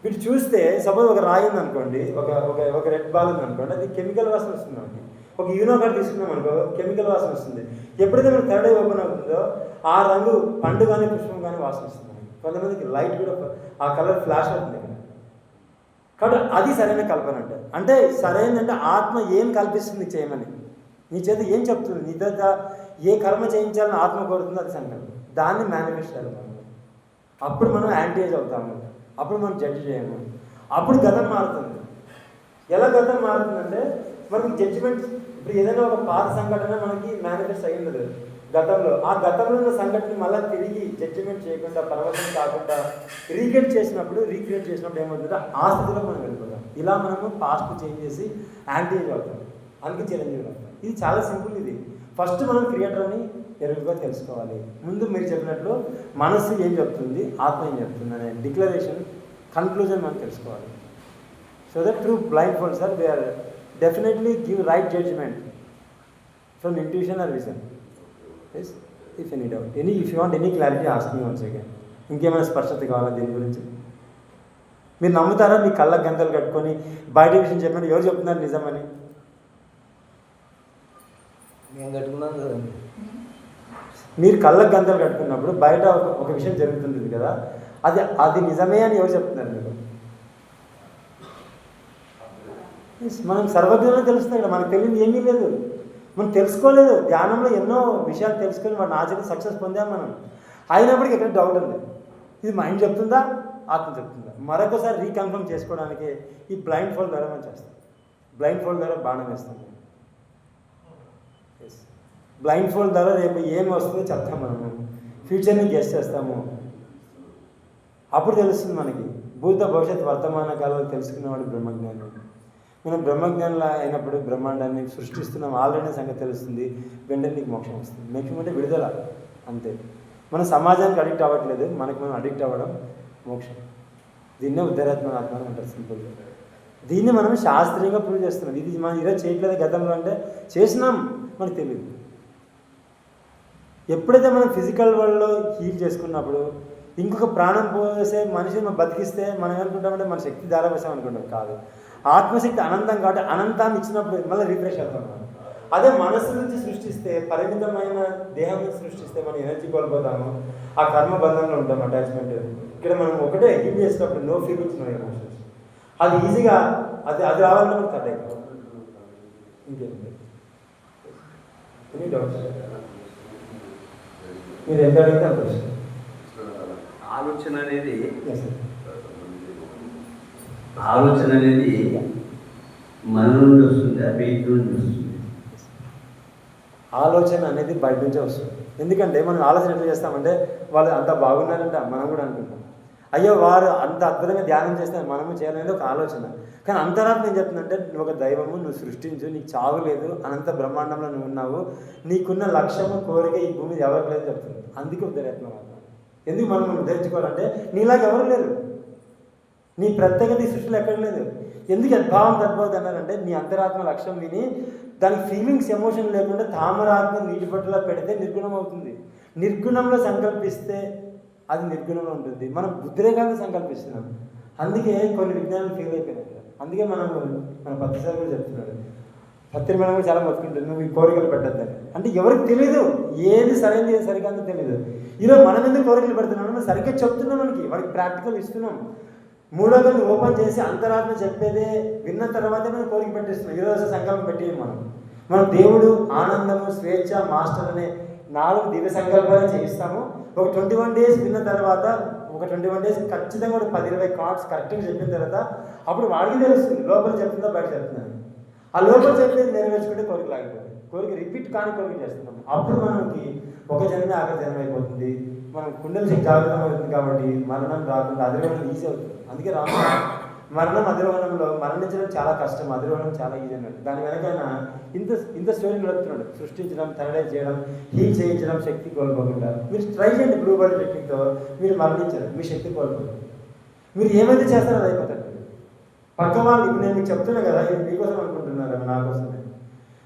వీటి చూస్తే సపోజ్ ఒక రాయి ఉంది అనుకోండి, ఒక ఒక ఒక రెడ్ బాల్ ఉంది అనుకోండి, అది కెమికల్ వాసన వస్తుంది మనకి. ఒక యూనో కార్డ్ తీసుకున్నాం అనుకో, కెమికల్ వాసన వస్తుంది. ఎప్పుడైతే మనకి థర్డ్ ఐ ఓపెన్ అవుతుందో ఆ రంగు పండు కానీ పుష్పం కానీ వాసన వస్తుంది. కొంతమందికి లైట్ కూడా ఆ కలర్ ఫ్లాష్ అవుతుంది ఇక్కడ. కాబట్టి అది సరైన కల్పన అంటే సరైనంటే ఆత్మ ఏం కల్పిస్తుంది చేయమని, నీ చేత ఏం చెప్తుంది, నీ చేత ఏ కర్మ చేయించాలని ఆత్మ కోరుతుందో అది సంకల్పం. దాన్ని మేనిఫెస్ట్ చేయాలి మనం. అప్పుడు మనం యాంటీఏజ్ అవుతాము, అప్పుడు మనం జడ్జి చేయము, అప్పుడు గతం మారుతుంది. ఎలా గతం మారుతుందంటే మనకి జడ్జిమెంట్. ఇప్పుడు ఏదైనా ఒక పాత సంఘటన మనకి మేనిఫెస్ట్ అయ్యి ఉండదు గతంలో, ఆ గతంలో ఉన్న సంఘటన మళ్ళీ తిరిగి జడ్జిమెంట్ చేయకుండా, పరవశం కాకుండా రీక్రియేట్ చేసినప్పుడు ఏమవుతుందో ఆ స్థితిలో మనం వెళ్ళిపోతాం. ఇలా మనము పాస్ట్ చేంజ్ చేసి యాంటీఏజ్ అవుతాం, అందుకే చిరంజీవి అవుతాం. ఇది చాలా సింపుల్. ఇది ఫస్ట్ మనం క్రియేటర్ని ఎరుగుగా తెలుసుకోవాలి. ముందు మీరు చెప్పినట్లు మనస్సు ఏం చెప్తుంది, ఆత్మ ఏం చెప్తుంది అనే డిక్లరేషన్, కన్క్లూజన్ మనం తెలుసుకోవాలి. So that through blindfold sir they are definitely give right judgement from intuition or vision. Yes, if any doubt, if you want any clarity, ask me once again. ఇంకేమైనా స్పష్టత కావాలా దీని గురించి? మీరు నమ్ముతారా? మీ కళ్ళకు గంతలు కట్టుకొని బయట విషయం చెప్పండి, ఎవరు చెప్తున్నారు నిజమని? మేము కట్టుకున్నాం కదండి. మీరు కళ్ళకు గంతలు కట్టుకున్నప్పుడు బయట ఒక విషయం జరుగుతుంది కదా, అది నిజమే అని ఎవరు చెప్తున్నారు మీరు? మనం సర్వజ్ఞంగా తెలుస్తుంది కదా, మనకు తెలియదు ఏమీ లేదు, మనం తెలుసుకోలేదు. ధ్యానంలో ఎన్నో విషయాలు తెలుసుకొని వాటిని ఆచరించి సక్సెస్ పొందాం మనం. అయినప్పటికీ ఎక్కడ డౌట్ ఉంది, ఇది మైండ్ చెప్తుందా, ఆత్మ చెప్తుందా? మరొకసారి రీకన్ఫర్మ్ చేసుకోవడానికి ఈ బ్లైండ్ ఫోల్డ్ ద్వారా మనం చేస్తాం. బ్లైండ్ ఫోల్డ్ ద్వారా బాణం వేస్తాం. ఎస్, బ్లైండ్ ఫోల్డ్ ద్వారా రేపు ఏమి వస్తుందో చెప్తాం. మనము ఫ్యూచర్ని గెస్ చేస్తాము. అప్పుడు తెలుస్తుంది మనకి భూత భవిష్యత్ వర్తమాన కాలంలో తెలుసుకునేవాడు బ్రహ్మజ్ఞానం. మనం బ్రహ్మజ్ఞానులు అయినప్పుడు బ్రహ్మాండాన్ని సృష్టిస్తున్నాం ఆల్రెడీ సంగతి తెలుస్తుంది. వెంటనే నీకు మోక్షం వస్తుంది. మోక్షం అంటే విడుదల, అంతే. మనం సమాజానికి అడిక్ట్ అవ్వట్లేదు, మనకి మనం అడిక్ట్ అవ్వడం మోక్షం. దీన్నే ఉద్ధరాత్మ ఆత్మ అంటారు సింపుల్గా. దీన్ని మనం శాస్త్రీయంగా ప్రూవ్ చేస్తున్నాం. ఇది మనం ఈరోజు చేయట్లేదు గతంలో అంటే చేసినాం, మనకు తెలియదు. ఎప్పుడైతే మనం ఫిజికల్ వరల్డ్లో హీల్ చేసుకున్నప్పుడు ఇంకొక ప్రాణం పోసే మనిషిని మనం బతికిస్తే మనం ఏమనుకుంటామంటే మన శక్తి ధారావేశాం అనుకుంటాం. కాదు, ఆత్మశక్తి అనంతం కాబట్టి అనంతాన్ని ఇచ్చినప్పుడు మళ్ళీ రిఫ్రెష్ అవుతాం. అదే మనస్సు నుంచి సృష్టిస్తే, పరిమితమైన దేహం నుంచి సృష్టిస్తే మనం ఎనర్జీ కోల్పోతాము, ఆ కర్మబంధంలో ఉంటాం, అటాచ్మెంట్. ఇక్కడ మనం ఒకటే హీల్ చేసినప్పుడు నో ఫీలింగ్స్, నో ఎమోషన్స్. అది ఈజీగా అది రావాలంటే మనకు కట్ అయిపోతాం. ఇంకేంటి ఎనీ డౌట్స్? మీరు ఎంత అడిగితే అంత ప్రశ్న. ఆలోచన అనేది Yes, sir. ఆలోచన అనేది మన నుండి వస్తుంది, బయట నుండి వస్తుంది. ఆలోచన అనేది బయట నుంచే వస్తుంది. ఎందుకంటే మనం ఆలోచన ఎట్లా చేస్తామంటే వాళ్ళు అంత బాగున్నారంట మనం కూడా అనుకుంటాం. అయ్యో వారు అంత అద్భుతంగా ధ్యానం చేస్తే మనము చేయాలనేది ఒక ఆలోచన. కానీ అంతరాత్మ ఏం చెప్తుందంటే నువ్వు ఒక దైవము, నువ్వు సృష్టించు, నీకు చావు లేదు, అనంత బ్రహ్మాండంలో నువ్వు ఉన్నావు, నీకున్న లక్ష్యము కోరిక ఈ భూమి ఎవరికి లేదు చెప్తుంది. అందుకే ఉద్ధరేత్నం అర్థం. ఎందుకు మనం ఉద్ధరించుకోవాలంటే నీలాగా ఎవరు లేరు, నీ ప్రత్యేకత ఈ సృష్టిలో ఎక్కడ లేదు. ఎందుకు యద్భావం తద్భవతి అన్నారంటే నీ అంతరాత్మ లక్ష్యం విని దానికి ఫీలింగ్స్, ఎమోషన్ లేకుండా తామరాత్మ నీటి పట్టులా పెడితే నిర్గుణం అవుతుంది. నిర్గుణంలో సంకల్పిస్తే అది నిర్గుణంలో ఉంటుంది. మనం ఉద్రేకాలను సంకల్పిస్తున్నాం. అందుకే కొన్ని విజ్ఞానాలు ఫెయిల్ అయిపోయినాయి. అందుకే మన పత్రిసారి కూడా చెప్తున్నాడు, పత్రి మేడం కూడా చాలా మొత్తుకుంటుంది, నువ్వు ఈ కోరికలు పెట్టద్దని. అంటే ఎవరికి తెలియదు ఏది సరైనది ఏది సరికాదో తెలియదు. ఈరోజు మనం ఎందుకు కోరికలు పెడుతున్నాం, మనం సరిగ్గా చెప్తున్నాం, వాడికి ప్రాక్టికల్ ఇస్తున్నాం. మూడో గది ఓపెన్ చేసి అంతరాత్మ చెప్పేదే విన్న తర్వాతే మనం కోరిక పెట్టేస్తున్నాం. ఈరోజు సంకల్పం పెట్టి మనం దేవుడు, ఆనందము, స్వేచ్ఛ, మాస్టర్ అనే 4 దివ్య సంకల్పాలు చేయిస్తాము. ఒక 21 డేస్ విన్న తర్వాత, ఒక 21 డేస్ ఖచ్చితంగా ఒక 10-20 కార్డ్స్ కరెక్ట్గా చెప్పిన తర్వాత అప్పుడు వాడికి తెలుస్తుంది లోపల చెప్తుందా బయట చెప్తున్నాను. ఆ లోపల చెప్పేది నెరవేర్చుకుంటే కోరిక లాగిపోతుంది. కోరిక రిపీట్ కాని కోరిక చేస్తున్నాము. అప్పుడు మనకి ఒక జన్మే ఆఖరి జన్మ అయిపోతుంది. మనం కుండలి శక్తి జాగ్రత్త అవుతుంది కాబట్టి మరణం రాకుండా అధిరోహణం ఈజీ అవుతుంది. అందుకే మరణం అధిరోహణంలో మరణించడం చాలా కష్టం, అధిరోహణం చాలా ఈజీ అన్నాడు. దాని వెనకైనా ఇంత స్టోరీ నడుపుతున్నాడు. సృష్టించడం, థర్డైజ్ చేయడం, హీల్ చేయించడం, శక్తి కోల్పోకుండా. మీరు ట్రై చేయండి బ్లూ బర్డ్ టెక్నిక్తో. మీరు మరణించరు, మీ శక్తి కోల్పోతుంది. మీరు ఏమైతే చేస్తారో అది అయిపోతారు. పక్క వాళ్ళు ఇప్పుడు నేను మీకు చెప్తున్నా కదా, ఇది మీకోసం అనుకుంటున్నారు, నా కోసమే.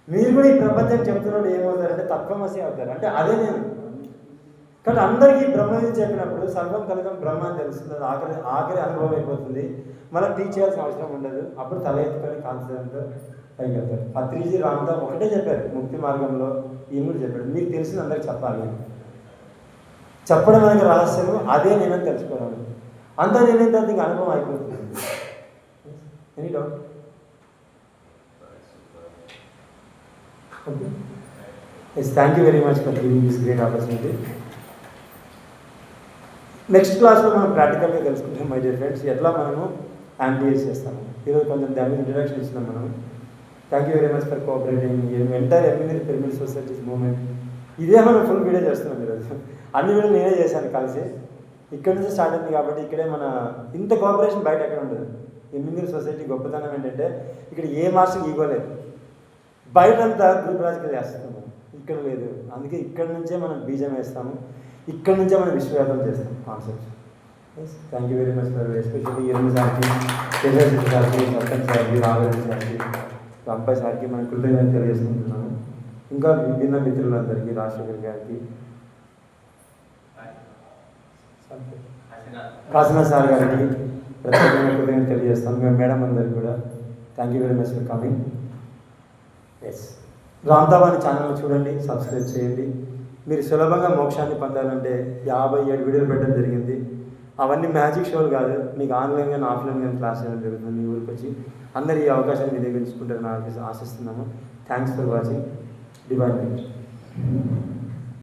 మీరు కూడా ఈ ప్రపంచానికి చెప్తున్నప్పుడు ఏమవుతారంటే తత్వమసి అవుతారు. అంటే అదే నేను. కానీ అందరికీ బ్రహ్మని చెప్పినప్పుడు సర్వం కలగం బ్రహ్మ అని తెలుస్తుంది. అది ఆఖరి అనుభవం అయిపోతుంది. మనం టీచ్ చేయాల్సిన అవసరం ఉండదు. అప్పుడు తల ఎత్తుకొని కాన్ఫిడెంట్తో పైకి వెళ్తారు. పత్రిజీ రామ్తో ఒకటే చెప్పారు ముక్తి మార్గంలో, ఈయన కూడా చెప్పాడు. మీకు తెలిసిన అందరికి చెప్పాలి. చెప్పడం అనేది రహస్యము, అదే నేనని తెలుసుకోవాలి. అంతా నేనేం తర్వాత ఇంకా అనుభవం అయిపోతుంది. Any doubt? Okay, yes, thank you very much for giving this great opportunity. Next క్లాస్లో మనం ప్రాక్టికల్గా తెలుసుకుంటాం మై డియర్ ఫ్రెండ్స్, ఎట్లా మనము యాంప్లిఫై చేస్తాము. ఈరోజు కొంచెం దాని మీద ఇంట్రడక్షన్ ఇస్తున్నాం మనం. Thank you very much for cooperating entire ఎమ్మింగ్నరీ పిరమిడ్ సొసైటీస్ మూవ్మెంట్. ఇదే మనం ఫుల్ వీడియో చేస్తున్నాం ఈరోజు. అన్ని వీడియోలు నేనే చేశాను కలిసి. ఇక్కడ నుంచి స్టార్ట్ అయింది కాబట్టి ఇక్కడే మన ఇంత కోఆపరేషన్ బయట ఎక్కడ ఉండదు. ఎమ్మింగ్నరీ సొసైటీ గొప్పతనం ఏంటంటే ఇక్కడ ఏ మాస్టర్ ఈగో లేదు. బయటంతా గ్రూప్ రాజకీయాలు చేస్తున్నాము, ఇక్కడ లేదు. అందుకే ఇక్కడ నుంచే మనం బీజం వేస్తాము, ఇక్కడ నుంచే మనం విశ్వవ్యాప్తం చేస్తాం concept. Thank you very much for especially ఈరోజు సార్కి, కేశవ సార్కి, సత్యం సార్కి, రాఘవేంద్ర సార్కి, అంపై సార్కి మనం కృతజ్ఞతలు తెలియజేసుకుంటున్నాము. ఇంకా విభిన్న మిత్రులందరికీ, రాజశేఖర్ గారికి, కాశీనాథ్ సార్ గారికి ప్రత్యేకంగా కృతజ్ఞతలు తెలియజేస్తాం. మేము మేడం అందరికీ కూడా thank you very much for coming. Yes, Ramtavani channel చూడండి, సబ్స్క్రైబ్ చేయండి. మీరు సులభంగా మోక్షాన్ని పొందాలంటే 57 వీడియోలు పెట్టడం జరిగింది. అవన్నీ మ్యాజిక్ షోలు కాదు, మీకు ఆన్లైన్ కానీ ఆఫ్లైన్ కానీ క్లాస్ చేయడం జరుగుతుంది. మీ ఊరికి వచ్చి అందరు ఈ అవకాశాన్ని వినియోగించుకుంటారని ఆశిస్తున్నాము. Thanks for watching. డివైన్.